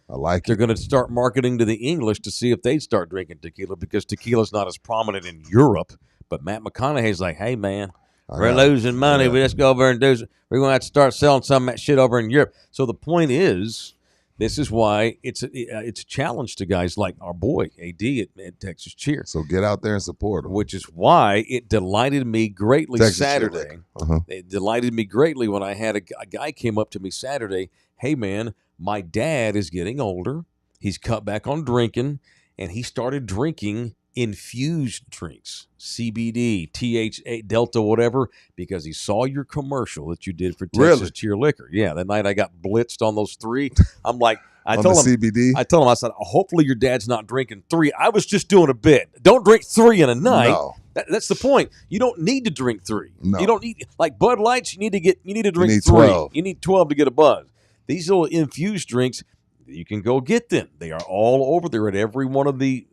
S2: I like
S3: They're going to start marketing to the English to see if they'd start drinking tequila because tequila's not as prominent in Europe. But Matt McConaughey's like, hey, man, we're losing money. We just go over and do. We're going to have to start selling some of that shit over in Europe. So the point is, this is why it's a challenge to guys like our boy AD at Texas Cheer.
S2: So get out there and support him.
S3: Which is why it delighted me greatly Saturday. It delighted me greatly when I had a guy came up to me Saturday. Hey, man, my dad is getting older. He's cut back on drinking, and he started drinking infused drinks, CBD, THA, Delta, whatever, because he saw your commercial that you did for Texas Cheer Liquor. Yeah, that night I got blitzed on those 3. I'm like, I told him,
S2: CBD?
S3: I told him, I said, hopefully your dad's not drinking 3. I was just doing a bit. Don't drink 3 in a night.
S2: No.
S3: That's the point. You don't need to drink 3.
S2: No.
S3: You don't need, like Bud Lights. You need to drink 3.
S2: 12.
S3: You need 12 to get a buzz. These little infused drinks, you can go get them. They are all over there at every one of the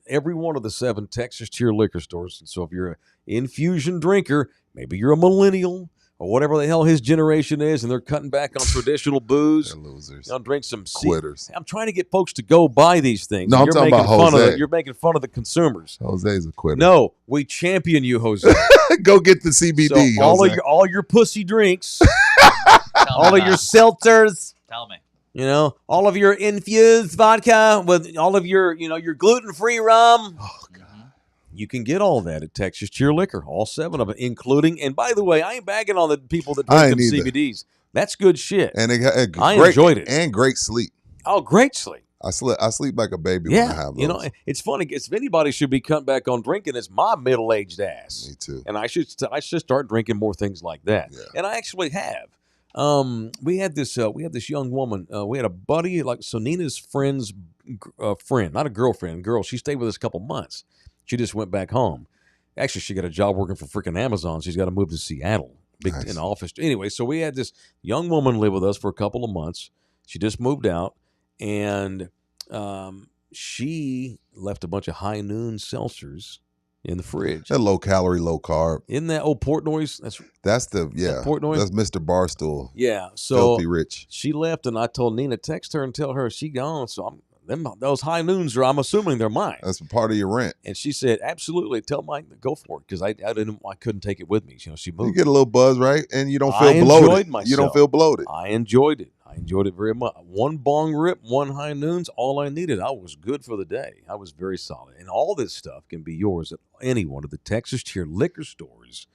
S3: 7 Texas Cheer liquor stores. And so if you're an infusion drinker, maybe you're a millennial or whatever the hell his generation is, and they're cutting back on traditional booze.
S2: They're losers.
S3: I'll drink some
S2: quitters.
S3: I'm trying to get folks to go buy these things.
S2: No, I'm talking about Jose.
S3: You're making fun of the consumers.
S2: Jose's a quitter.
S3: No, we champion you, Jose.
S2: Go get the CBD.
S3: So all your pussy drinks, all of your seltzers.
S4: Tell me.
S3: You know, all of your infused vodka with all of your gluten-free rum.
S2: Oh, God.
S3: You can get all that at Texas Cheer Liquor, all 7 of it, including, and by the way, I ain't bagging on the people that drink them CBDs. That's good shit.
S2: And
S3: I enjoyed it.
S2: And great sleep.
S3: Oh, great sleep.
S2: I sleep like a baby when I have those.
S3: You know, it's funny. If anybody should be cut back on drinking, it's my middle-aged ass.
S2: Me too.
S3: And I should start drinking more things like that.
S2: Yeah.
S3: And I actually have. We had this young woman. We had a buddy, like Nina's friend's friend, not a girlfriend, girl. She stayed with us a couple months. She just went back home. Actually, she got a job working for freaking Amazon. She's got to move to Seattle, in the office. Anyway, so we had this young woman live with us for a couple of months. She just moved out, and she left a bunch of High Noon seltzers in the fridge.
S2: That low calorie, low carb.
S3: Isn't that old Portnoy's?
S2: That's Portnoy. That's Mr. Barstool.
S3: Yeah. So
S2: filthy rich.
S3: She left, and I told Nina, text her and tell her she gone. So those High Noons I'm assuming they're mine.
S2: That's part of your rent.
S3: And she said, absolutely, tell Mike to go for it, because I couldn't take it with me. You know, she moved.
S2: You get a little buzz, right? And you don't feel bloated. You don't feel bloated.
S3: I enjoyed it. I enjoyed it very much. 1 bong rip, 1 High Noons, all I needed. I was good for the day. I was very solid. And all this stuff can be yours at any one of the Texas Cheer liquor stores.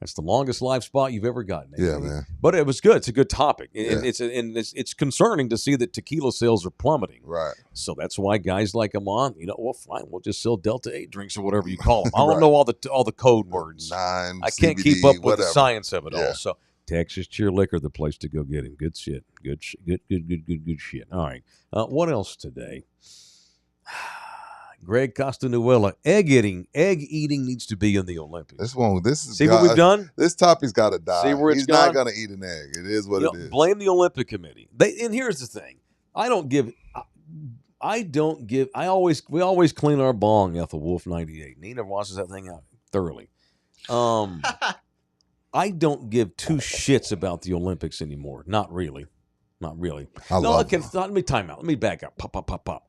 S3: That's the longest live spot you've ever gotten.
S2: Yeah, man.
S3: But it was good. It's a good topic.
S2: Yeah.
S3: It's concerning to see that tequila sales are plummeting.
S2: Right.
S3: So that's why guys like them on, well, fine, we'll just sell Delta 8 drinks or whatever you call them. I don't know all the code words. I can't keep up with the science of it all. So Texas Cheer Liquor, the place to go get him. Good shit. Good shit. All right. What else today? Greg Costanuela, egg eating needs to be in the Olympics.
S2: See
S3: what we've done?
S2: This topic's got to die.
S3: See where it's
S2: He's
S3: gone?
S2: not going to eat an egg. It is what it is.
S3: Blame the Olympic Committee. And here's the thing: we always clean our bong, Ethel Wolf 98. Nina washes that thing out thoroughly. I don't give 2 shits about the Olympics anymore. Not really. Let me time out. Let me back up. Pop.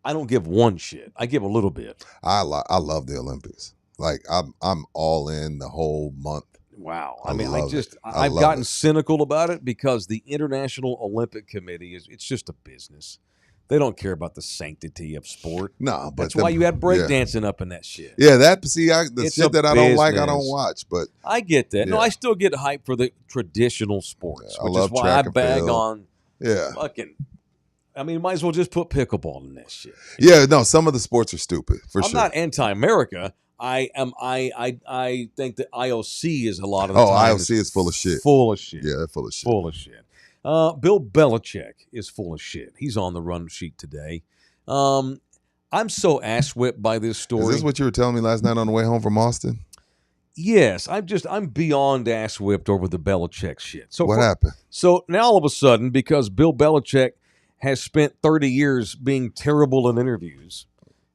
S3: I don't give 1 shit. I give a little bit.
S2: I love the Olympics. Like I'm all in the whole month.
S3: Wow. I've gotten cynical about it because the International Olympic Committee it's just a business. They don't care about the sanctity of sport.
S2: No, but
S3: that's why you had breakdancing up in that shit.
S2: Yeah, the shit that I don't like, I don't
S3: business.
S2: watch. But
S3: I get that.
S2: Yeah.
S3: No, I still get hyped for the traditional sports,
S2: I
S3: which
S2: love
S3: is why
S2: track
S3: I
S2: and
S3: bag
S2: field.
S3: on
S2: yeah,
S3: fucking. I mean, might as well just put pickleball in that shit.
S2: yeah. No, some of the sports are stupid for
S3: I'm
S2: sure.
S3: not anti-America. I think that IOC is a lot of the
S2: Oh,
S3: time
S2: IOC is full of shit.
S3: Full of shit.
S2: Yeah, they're full of shit.
S3: Full of shit. Bill Belichick is full of shit. He's on the run sheet today. I'm so ass whipped by this story.
S2: Is this what you were telling me last night on the way home from Austin?
S3: Yes, I'm beyond ass whipped over the Belichick shit. So
S2: what happened?
S3: So now all of a sudden, because Bill Belichick has spent 30 years being terrible in interviews,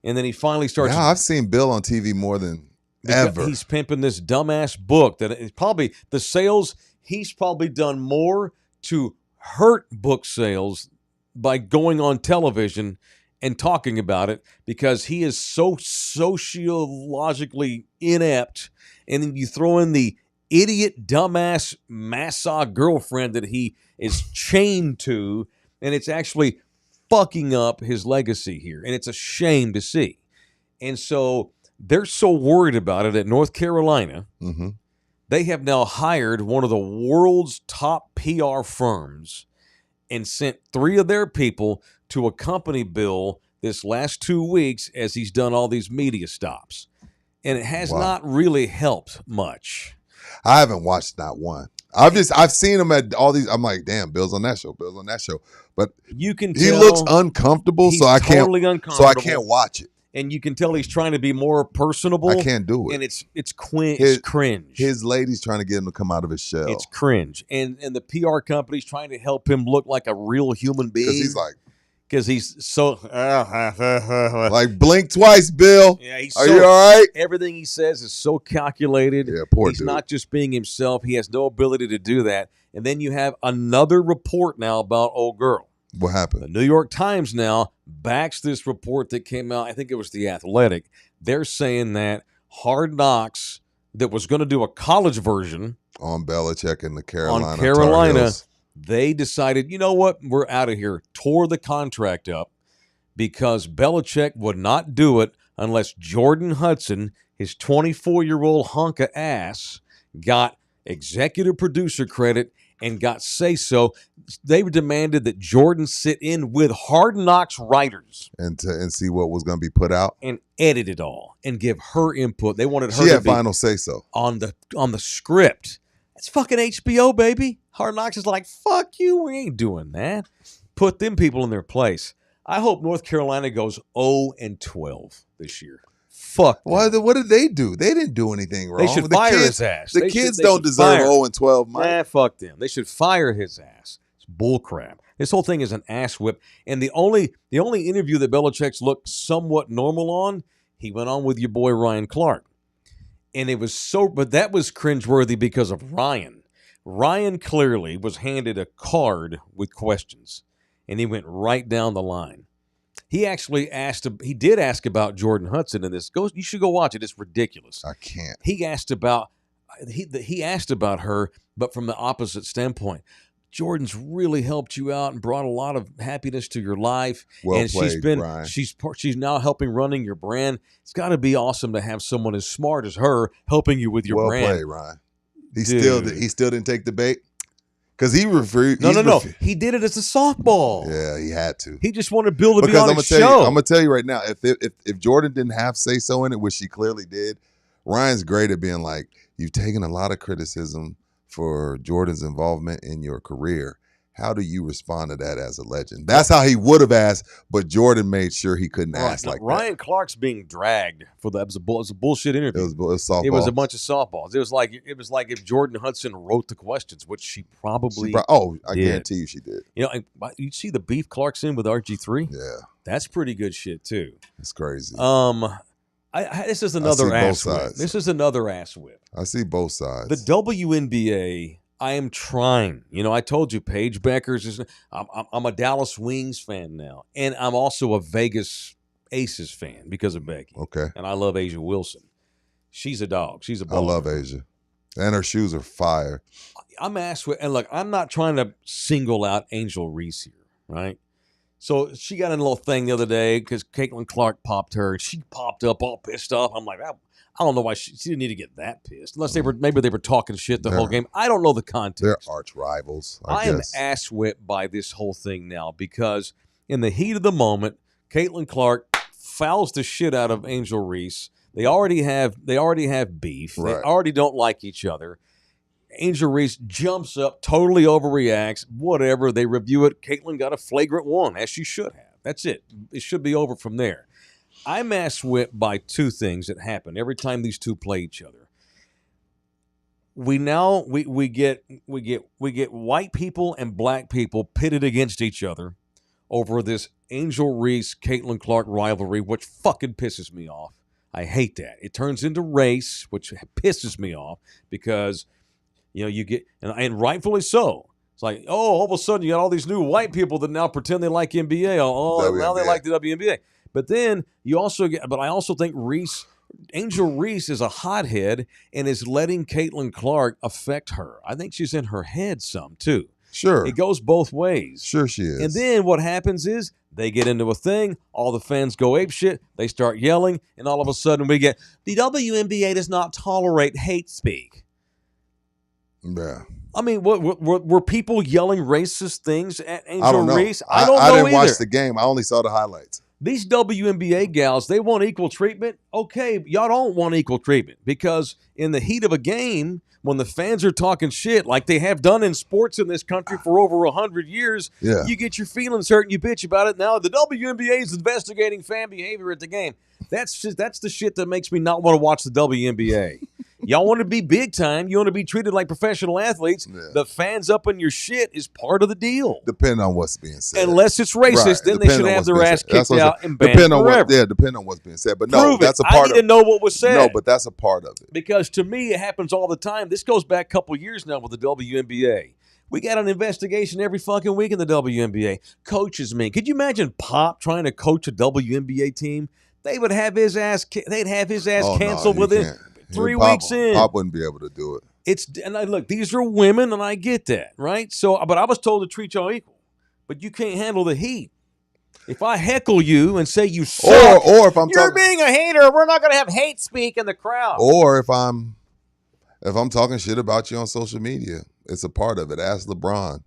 S3: and then he finally starts.
S2: Yeah, I've seen Bill on TV more than ever.
S3: He's pimping this dumbass book that is probably the sales. He's probably done more to hurt book sales by going on television and talking about it because he is so sociologically inept. And then you throw in the idiot, dumbass Massa girlfriend that he is chained to, and it's actually fucking up his legacy here. And it's a shame to see. And so they're so worried about it at North Carolina.
S2: Mm-hmm.
S3: They have now hired one of the world's top PR firms and sent 3 of their people to accompany Bill this last 2 weeks as he's done all these media stops. And it has not really helped much.
S2: I haven't watched not one. I've seen him at all these. I'm like, damn, Bill's on that show. Bill's on that show. But
S3: you can
S2: he
S3: tell
S2: looks uncomfortable, so I can't.
S3: Totally uncomfortable.
S2: So I can't watch it.
S3: And you can tell he's trying to be more personable.
S2: I can't do it.
S3: And it's cringe.
S2: His lady's trying to get him to come out of his shell.
S3: It's cringe. And the PR company's trying to help him look like a real human being. Because he's so
S2: like blink twice, Bill.
S3: Yeah,
S2: Are you all right?
S3: Everything he says is so calculated.
S2: Yeah, poor
S3: He's
S2: dude.
S3: not just being himself. He has no ability to do that. And then you have another report now about old girl.
S2: What happened?
S3: The New York Times now backs this report that came out. I think it was The Athletic. They're saying that Hard Knocks, that was going to do a college version
S2: on Belichick and the Carolina.
S3: On Carolina, they decided, you know what? We're out of here. Tore the contract up because Belichick would not do it unless Jordan Hudson, his 24-year-old hunk of ass, got executive producer credit and got say-so. They demanded that Jordan sit in with Hard Knocks writers
S2: and see what was going to be put out
S3: and edit it all and give her input. They wanted her
S2: she
S3: to
S2: had
S3: be
S2: final say-so
S3: on the script. It's fucking HBO, baby. Hard Knocks is like, fuck you, we ain't doing that. Put them people in their place. I hope North Carolina goes 0-12 this year. Fuck.
S2: What did they do? They didn't do anything wrong.
S3: They should fire his ass.
S2: The kids don't deserve 0-12, Mike.
S3: Nah, fuck them. They should fire his ass. It's bullcrap. This whole thing is an ass whip. And the only interview that Belichick's looked somewhat normal on, he went on with your boy Ryan Clark. And it was but that was cringeworthy because of Ryan. Ryan clearly was handed a card with questions, and he went right down the line. He actually did ask about Jordan Hudson in this. You should go watch it. It's ridiculous.
S2: I can't.
S3: He asked about her, but from the opposite standpoint. Jordan's really helped you out and brought a lot of happiness to your life.
S2: Well
S3: and
S2: played, Brian.
S3: She's now helping running your brand. It's got to be awesome to have someone as smart as her helping you with your brand.
S2: Well played, Ryan. He still didn't take the bait because he referred.
S3: No. He did it as a softball.
S2: Yeah, he had to.
S3: He just wanted Bill to be on his
S2: show. I'm gonna tell you right now, if Jordan didn't have say so in it, which she clearly did, Ryan's great at being like, you've taken a lot of criticism for Jordan's involvement in your career. How do you respond to that as a legend? That's how he would have asked, but Jordan made sure he couldn't ask like
S3: Ryan
S2: that.
S3: Clark's being dragged for that. It was a bullshit interview.
S2: It was softball.
S3: It was a bunch of softballs. It was like if Jordan Hudson wrote the questions, which she probably
S2: I
S3: did.
S2: guarantee you she did.
S3: You know, you see the beef Clark's in with RG3?
S2: Yeah.
S3: That's pretty good shit too.
S2: It's crazy.
S3: This is another ass whip. This is another ass whip.
S2: I see both sides.
S3: The WNBA, I am trying. You know, I told you, Paige Beckers I'm a Dallas Wings fan now, and I'm also a Vegas Aces fan because of Becky.
S2: Okay.
S3: And I love Asia Wilson. She's a dog. She's a baller.
S2: I love Asia, and her shoes are fire.
S3: I'm asked with, and look, I'm not trying to single out Angel Reese here, right? So she got in a little thing the other day because Caitlin Clark popped her, and she popped up all pissed off. I'm like, I don't know why she didn't need to get that pissed, unless maybe they were talking shit the whole game. I don't know the context.
S2: They're arch rivals. I
S3: am ass whipped by this whole thing now because in the heat of the moment, Caitlin Clark fouls the shit out of Angel Reese. They already have beef. Right. They already don't like each other. Angel Reese jumps up, totally overreacts, whatever. They review it. Caitlin got a flagrant 1, as she should have. That's it. It should be over from there. I'm ass whipped by 2 things that happen every time these two play each other. We get white people and black people pitted against each other over this Angel Reese Caitlin Clark rivalry, which fucking pisses me off. I hate that. It turns into race, which pisses me off because you get and rightfully so. It's like, oh, all of a sudden you got all these new white people that now pretend they like NBA. Oh, now they like the WNBA. But then you also get. But I also think Angel Reese is a hothead and is letting Caitlin Clark affect her. I think she's in her head some too.
S2: Sure,
S3: it goes both ways.
S2: Sure, she is.
S3: And then what happens is they get into a thing. All the fans go apeshit. They start yelling, and all of a sudden we get the WNBA does not tolerate hate speak.
S2: Yeah.
S3: I mean, were people yelling racist things at Angel Reese?
S2: I don't know. I didn't watch the game. I only saw the highlights.
S3: These WNBA gals, they want equal treatment. Okay, y'all don't want equal treatment because in the heat of a game, when the fans are talking shit like they have done in sports in this country for over 100 years, you get your feelings hurt and you bitch about it. Now the WNBA is investigating fan behavior at the game. That's the shit that makes me not want to watch the WNBA. Y'all want to be big time. You want to be treated like professional athletes. Yeah. The fans up in your shit is part of the deal.
S2: Depending on what's being said.
S3: Unless it's racist, then they should have their ass kicked out and banned forever.
S2: Depending on what's being said. But no, that's a part of it.
S3: I need to know what was said.
S2: No, but that's a part of it.
S3: Because to me, it happens all the time. This goes back a couple years now with the WNBA. We got an investigation every fucking week in the WNBA. Coaches, man. Could you imagine Pop trying to coach a WNBA team? They would have his ass. They'd have his ass canceled within 3 weeks in.
S2: Pop wouldn't be able to do it.
S3: Look, these are women, and I get that, right? So, but I was told to treat y'all equal. But you can't handle the heat. If I heckle you and say you suck,
S2: or if you're
S3: being a hater, we're not going to have hate speak in the crowd.
S2: Or if I'm talking shit about you on social media, it's a part of it. Ask LeBron.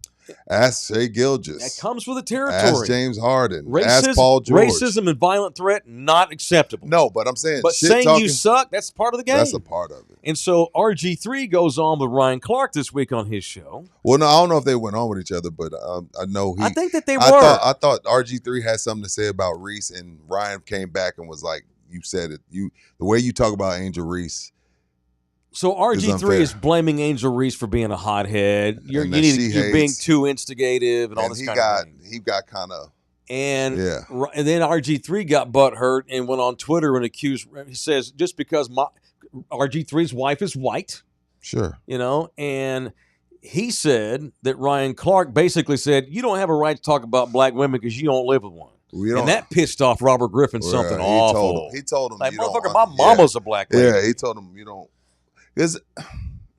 S2: Ask Shea Gilgeous.
S3: That comes with the territory.
S2: Ask James Harden. Ask Paul George.
S3: Racism and violent threat, not acceptable.
S2: No, but I'm saying
S3: But saying you suck, that's part of the game.
S2: That's a part of it.
S3: And so RG3 goes on with Ryan Clark this week on his show.
S2: Well, no, I don't know if they went on with each other, but I know
S3: I think that they were.
S2: I thought RG3 had something to say about Reese, and Ryan came back and was like, you said it. The way you talk about Angel Reese.
S3: So RG3 is blaming Angel Reese for being a hothead. You're being too instigative and all this kind of thing.
S2: He got kind of.
S3: And then RG3 got butthurt and went on Twitter and accused. He says just because RG3's wife is white,
S2: sure,
S3: and he said that Ryan Clark basically said you don't have a right to talk about black women because you don't live with one. And that pissed off Robert Griffin something awful.
S2: He told him,
S3: like, motherfucker, my mama's a black lady.
S2: Yeah, he told him you don't.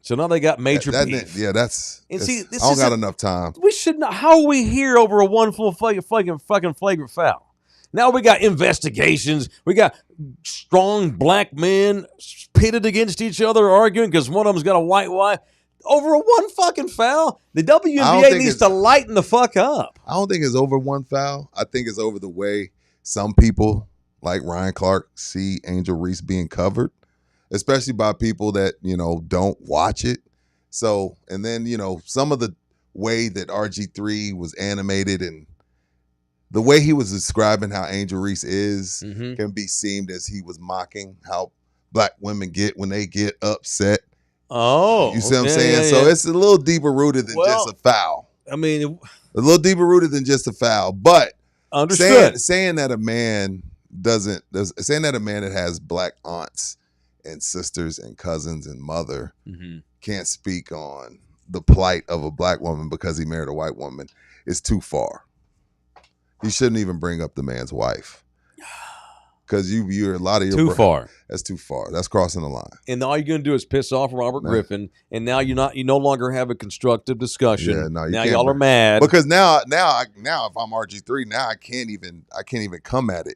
S3: So now they got major beef.
S2: Yeah, that's.
S3: And see,
S2: I don't got enough time.
S3: We should not. How are we here over a one full fucking flagrant foul? Now we got investigations. We got strong black men pitted against each other, arguing because one of them's got a white wife over a one fucking foul. The WNBA needs to lighten the fuck up.
S2: I don't think it's over one foul. I think it's over the way some people like Ryan Clark see Angel Reese being covered. Especially by people that, don't watch it. So, and then, some of the way that RG3 was animated and the way he was describing how Angel Reese is can be seen as he was mocking how black women get when they get upset.
S3: Oh.
S2: You see what I'm saying? Yeah. So it's a little deeper rooted than just a foul.
S3: I mean.
S2: A little deeper rooted than just a foul. But saying that a man that has black aunts and sisters and cousins and mother can't speak on the plight of a black woman because he married a white woman is too far. He shouldn't even bring up the man's wife because you're a lot of your
S3: too far.
S2: That's too far. That's crossing the line.
S3: And all you're going to do is piss off Robert Griffin, and now you no longer have a constructive discussion.
S2: Yeah, now
S3: y'all are mad
S2: because now if I'm RG3, now I can't even come at it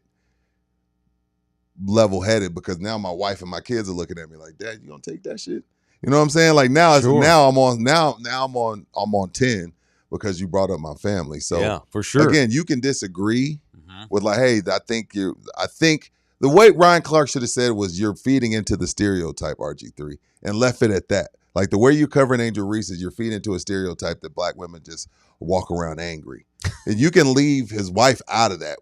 S2: level-headed, because now my wife and my kids are looking at me like, Dad, you gonna take that shit? You know what I'm saying? Like now I'm on 10 because you brought up my family. So
S3: yeah, for sure.
S2: Again, you can disagree with like, hey, I think the way Ryan Clark should have said was, you're feeding into the stereotype, RG3, and left it at that. Like the way you're covering Angel Reese is you're feeding into a stereotype that black women just walk around angry. And you can leave his wife out of that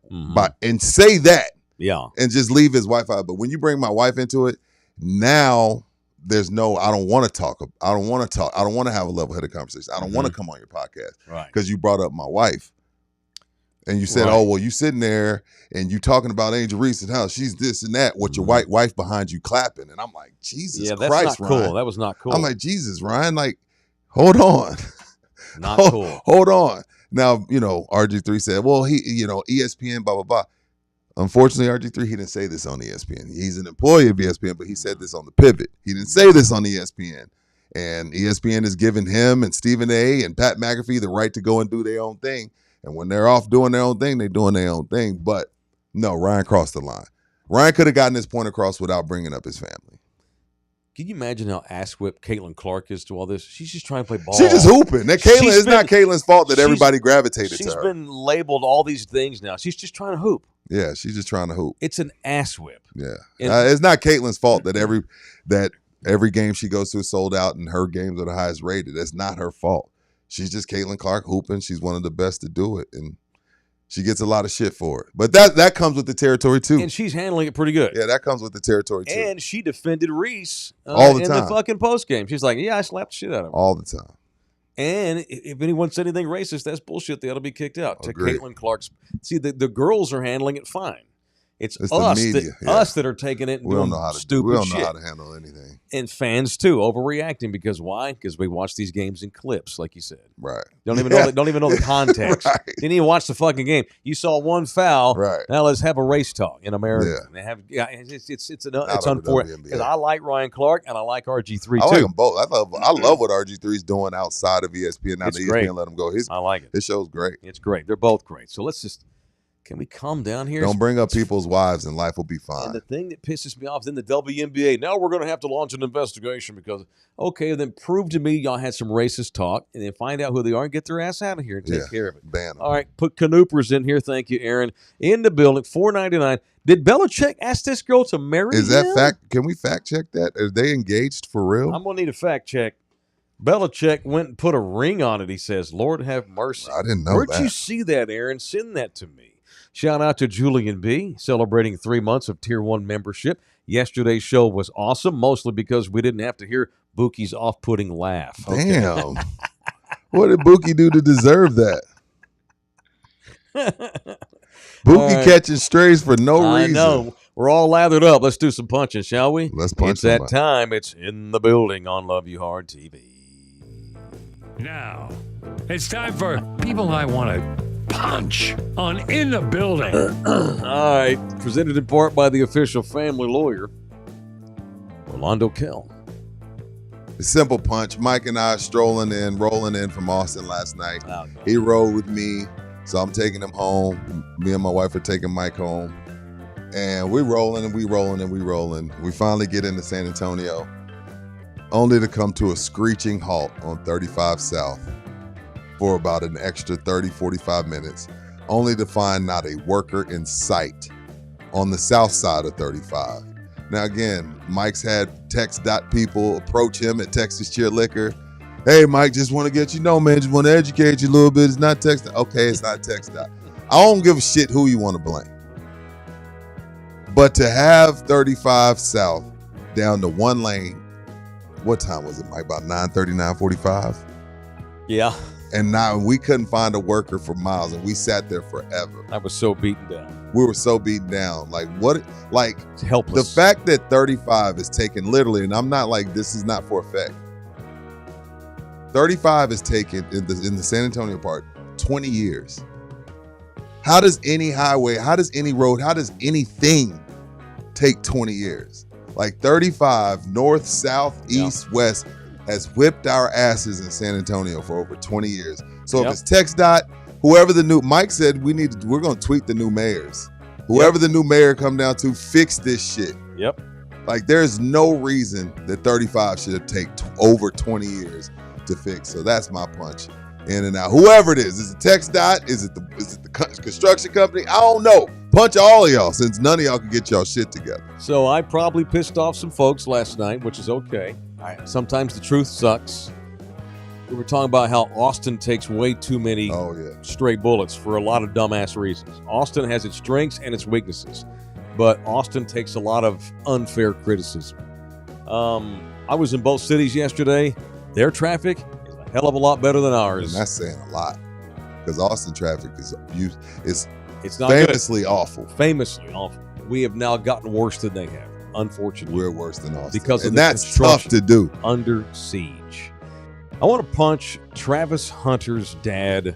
S2: and say that.
S3: Yeah.
S2: And just leave his wife out. But when you bring my wife into it, now there's no, I don't want to talk. I don't want to have a level-headed conversation. I don't want to come on your podcast.
S3: Right.
S2: Because you brought up my wife. And you said, oh, well, you sitting there and you talking about Angel Reese and how she's this and that with your white wife behind you clapping. And I'm like, Jesus Christ,
S3: that's not
S2: Ryan.
S3: cool. That was not cool.
S2: I'm like, Jesus, Ryan, like, hold on.
S3: Not cool.
S2: Hold on. Now, RG3 said, well, ESPN, blah, blah, blah. Unfortunately, RG3, he didn't say this on ESPN. He's an employee of ESPN, but he said this on the Pivot. He didn't say this on ESPN. And ESPN has given him and Stephen A. and Pat McAfee the right to go and do their own thing. And when they're off doing their own thing, they're doing their own thing. But no, Ryan crossed the line. Ryan could have gotten his point across without bringing up his family.
S3: Can you imagine how ass-whipped Caitlin Clark is to all this? She's just trying to play ball.
S2: She's just hooping. It's not Caitlin's fault that everybody gravitated to her.
S3: She's been labeled all these things now. She's just trying to hoop.
S2: Yeah, she's just trying to hoop.
S3: It's an ass whip.
S2: Yeah. It's not Caitlin's fault that every game she goes to is sold out and her games are the highest rated. That's not her fault. She's just Caitlin Clark hooping. She's one of the best to do it. And she gets a lot of shit for it. But that comes with the territory, too.
S3: And she's handling it pretty good.
S2: Yeah, that comes with the territory, too.
S3: And she defended Reese
S2: all the time
S3: in the fucking postgame. She's like, yeah, I slapped the shit out of her.
S2: All the time.
S3: And if anyone said anything racist, that's bullshit. They ought to be kicked out.
S2: Agreed.
S3: To Caitlin Clark's. See, the girls are handling it fine. It's us,
S2: the media,
S3: us that are taking it and doing stupid shit.
S2: We don't know how to handle anything.
S3: And fans, too, overreacting. Because why? Because we watch these games in clips, like you said.
S2: Right.
S3: Don't even know the context.
S2: Right.
S3: Didn't even watch the fucking game. You saw one foul.
S2: Right.
S3: Now let's have a race talk in America.
S2: Yeah.
S3: It's unfortunate. Because I like Ryan Clark and I like RG3, too.
S2: I like them both. I love what RG3 is doing outside of ESPN. Now
S3: it's
S2: that
S3: great.
S2: ESPN let him go.
S3: I like it.
S2: His show's great.
S3: It's great. They're both great. So let's just... Can we calm down here?
S2: Don't bring up people's wives and life will be fine.
S3: And the thing that pisses me off is in the WNBA, now we're going to have to launch an investigation because, okay, then prove to me y'all had some racist talk and then find out who they are and get their ass out of here and take care of it.
S2: Ban them.
S3: All right, put Canoopers in here. Thank you, Aaron. In the building, $4.99. Did Belichick ask this girl to marry him?
S2: Is that fact? Can we fact check that? Are they engaged for real?
S3: I'm going to need a fact check. Belichick went and put a ring on it, he says. Lord have mercy.
S2: I didn't know
S3: Where'd
S2: that.
S3: you see that, Aaron? Send that to me. Shout out to Julian B. celebrating 3 months of Tier 1 membership. Yesterday's show was awesome, mostly because we didn't have to hear Bookie's off-putting laugh. Okay.
S2: Damn. What did Bookie do to deserve that? Bookie catching strays for no reason.
S3: I know. We're all lathered up. Let's do some punching, shall we?
S2: Let's punch
S3: It's that time. It's In the Building on Love You Hard TV.
S1: Now, it's time for People I Want to Punch on In the Building.
S3: All right. Presented in part by the official family lawyer, Rolando Kell.
S2: The simple punch. Mike and I rolling in from Austin last night.
S3: Oh,
S2: He rode with me, so I'm taking him home. Me and my wife are taking Mike home. And we rolling. We finally get into San Antonio, only to come to a screeching halt on 35 South for about an extra 30, 45 minutes, only to find not a worker in sight on the south side of 35. Now, again, Mike's had people approach him at Texas Cheer Liquor. Hey, Mike, just want to get you know, man, just want to educate you a little bit. It's not Text. Okay, it's not Text. I don't give a shit who you want to blame. But to have 35 South down to one lane, what time was it, Mike? About 9:30, 9:45?
S3: Yeah.
S2: And now we couldn't find a worker for miles, and we sat there forever.
S3: I was so beaten down.
S2: We were so beaten down. Like, what? Like,
S3: it's helpless.
S2: The fact that 35 is taken literally, and I'm not like, this is not for effect. 35 is taken in the San Antonio part 20 years. How does any highway, how does any road, how does anything take 20 years. Like 35, north, south, east, west, has whipped our asses in San Antonio for over 20 years. So if it's TxDOT, whoever the new, Mike said we're going to tweet the new mayors. Whoever the new mayor come down to, fix this shit.
S3: Yep.
S2: Like there's no reason that 35 should have taken over 20 years to fix. So that's my punch. In and out. Whoever it is it TxDOT? Is it the construction company? I don't know. Punch all of y'all since none of y'all can get y'all shit together.
S3: So I probably pissed off some folks last night, which is okay. Sometimes the truth sucks. We were talking about how Austin takes way too many stray bullets for a lot of dumbass reasons. Austin has its strengths and its weaknesses, but Austin takes a lot of unfair criticism. I was in both cities yesterday. Their traffic is a hell of a lot better than ours.
S2: And that's saying a lot because Austin traffic is
S3: it's not
S2: famously
S3: good.
S2: Awful.
S3: Famously awful. We have now gotten worse than they have, unfortunately.
S2: We're worse than Austin.
S3: Because
S2: and that's tough to do.
S3: Under siege. I want to punch Travis Hunter's dad,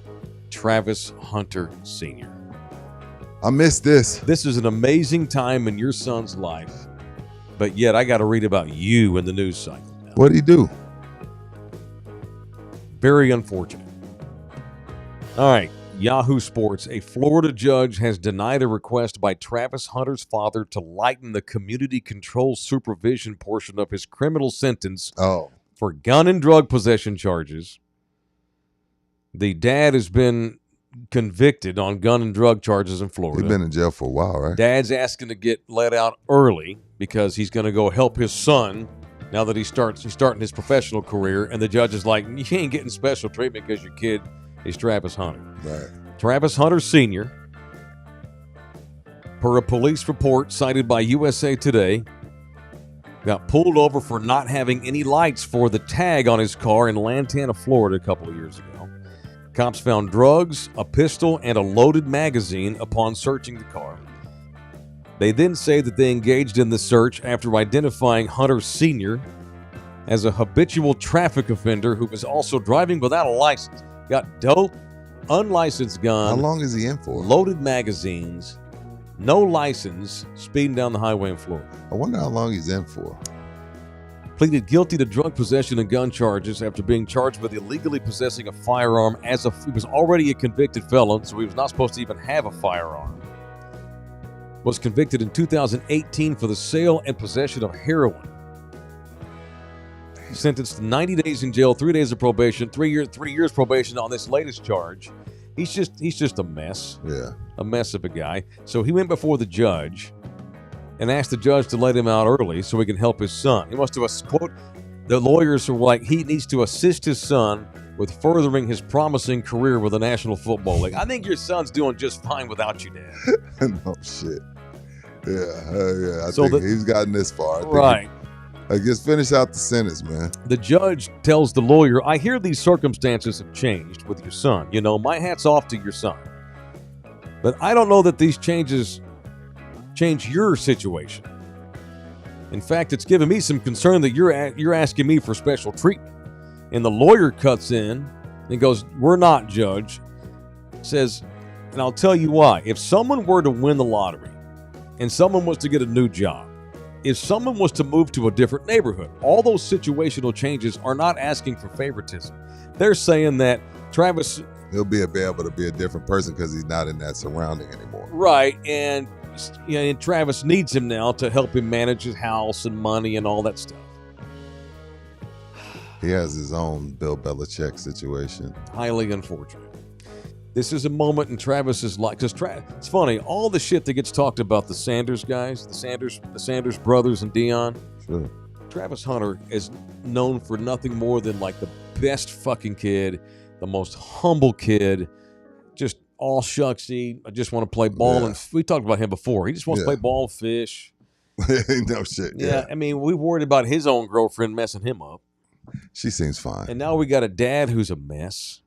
S3: Travis Hunter Sr.
S2: I missed this.
S3: This is an amazing time in your son's life, but yet I got to read about you in the news cycle now.
S2: What'd he do?
S3: Very unfortunate. All right, Yahoo Sports. A Florida judge has denied a request by Travis Hunter's father to lighten the community control supervision portion of his criminal sentence for gun and drug possession charges. The dad has been convicted on gun and drug charges in Florida.
S2: He's been in jail for a while, right?
S3: Dad's asking to get let out early because he's going to go help his son now that he's starting his professional career. And the judge is like, you ain't getting special treatment because your kid is Travis Hunter.
S2: Right.
S3: Travis Hunter Sr., per a police report cited by USA Today, got pulled over for not having any lights for the tag on his car in Lantana, Florida a couple of years ago. Cops found drugs, a pistol, and a loaded magazine upon searching the car. They then say that they engaged in the search after identifying Hunter Sr. as a habitual traffic offender who was also driving without a license. Got dope, unlicensed gun.
S2: How long is he in for?
S3: Loaded magazines, no license, speeding down the highway in Florida.
S2: I wonder how long he's in for.
S3: Pleaded guilty to drug possession and gun charges after being charged with illegally possessing a firearm he was already a convicted felon, so he was not supposed to even have a firearm. Was convicted in 2018 for the sale and possession of heroin. Sentenced to 90 days in jail, 3 days of probation, 3 years probation on this latest charge. He's just a mess.
S2: Yeah.
S3: A mess of a guy. So he went before the judge and asked the judge to let him out early so he can help his son. He wants to, quote, the lawyers are like, he needs to assist his son with furthering his promising career with the National Football League. I think your son's doing just fine without you, Dad.
S2: No shit. Yeah. I think he's gotten this far.
S3: Right.
S2: I guess finish out the sentence, man.
S3: The judge tells the lawyer, I hear these circumstances have changed with your son. You know, my hat's off to your son. But I don't know that these changes change your situation. In fact, it's given me some concern that you're asking me for special treatment. And the lawyer cuts in and goes, we're not, Judge. Says, and I'll tell you why. If someone were to win the lottery and someone was to get a new job, if someone was to move to a different neighborhood, all those situational changes are not asking for favoritism. They're saying that Travis...
S2: He'll be able to be a different person because he's not in that surrounding anymore.
S3: Right, and Travis needs him now to help him manage his house and money and all that stuff.
S2: He has his own Bill Belichick situation.
S3: Highly unfortunate. This is a moment in Travis's life. Because it's funny, all the shit that gets talked about the Sanders guys, the Sanders brothers and Dion.
S2: Sure.
S3: Travis Hunter is known for nothing more than like the best fucking kid, the most humble kid, just all shucksy. I just want to play ball. And we talked about him before. He just wants to play ball, fish.
S2: No shit. Yeah.
S3: I mean, we worried about his own girlfriend messing him up.
S2: She seems fine.
S3: And now we got a dad who's a mess.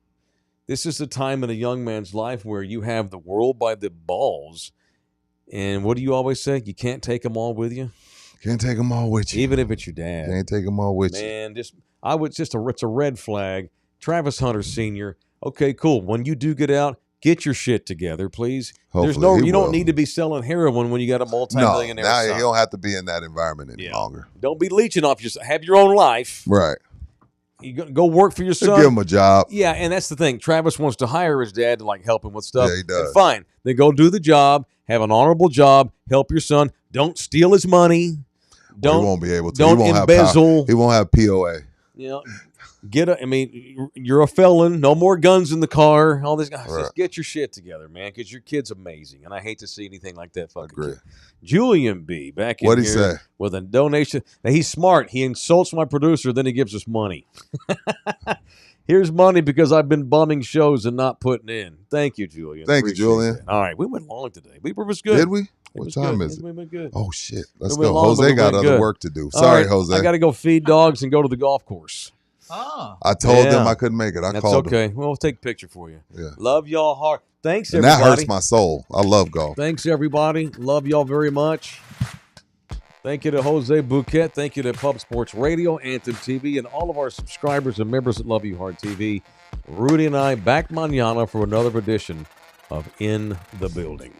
S3: This is the time in a young man's life where you have the world by the balls. And what do you always say? You can't take them all with you.
S2: Can't take them all with you.
S3: Even if it's your dad.
S2: Can't take them all with you.
S3: Man, it's a red flag. Travis Hunter Sr., okay, cool. When you do get out, Get your shit together, please.
S2: Hopefully
S3: You don't need to be selling heroin when you got a multi-millionaire
S2: now
S3: son.
S2: you don't have to be in that environment any longer.
S3: Don't be leeching off yourself. Have your own life.
S2: Right.
S3: You go work for your son.
S2: Give him a job.
S3: Yeah, and that's the thing. Travis wants to hire his dad to like help him with stuff.
S2: Yeah, he does.
S3: And fine. Then go do the job. Have an honorable job. Help your son. Don't steal his money.
S2: He won't be able to.
S3: Don't
S2: he won't
S3: embezzle.
S2: He won't have POA.
S3: You know, you're a felon. No more guns in the car. All this.
S2: Right.
S3: Just get your shit together, man, because your kid's amazing, and I hate to see anything like that. Fucking
S2: Agree.
S3: kid. Julian B. back in
S2: What'd he
S3: here
S2: say?
S3: with a donation. Now, he's smart. He insults my producer, then he gives us money. Here's money because I've been bumming shows and not putting in. Thank you, Julian.
S2: Thank you,
S3: Appreciate
S2: Julian.
S3: that. All right, we went long today. We was good.
S2: Did we?
S3: It
S2: What
S3: was
S2: time
S3: good.
S2: is it?
S3: We went good.
S2: Oh shit! Let's
S3: We went
S2: go.
S3: long, but
S2: Jose
S3: we
S2: got
S3: went
S2: other
S3: good.
S2: work to do.
S3: All
S2: Sorry,
S3: right,
S2: Jose.
S3: I got to go feed dogs and go to the golf course.
S4: Oh.
S2: I told them
S3: Yeah.
S2: I couldn't make it. I
S3: That's
S2: called them.
S3: okay. Well, we'll take a picture for you.
S2: Yeah.
S3: Love y'all hard. Thanks,
S2: And
S3: everybody.
S2: that hurts my soul. I love golf.
S3: Thanks, everybody. Love y'all very much. Thank you to Jose Bouquet. Thank you to Pub Sports Radio, Anthem TV, and all of our subscribers and members at Love You Hard TV. Rudy and I back mañana for another edition of In the Building.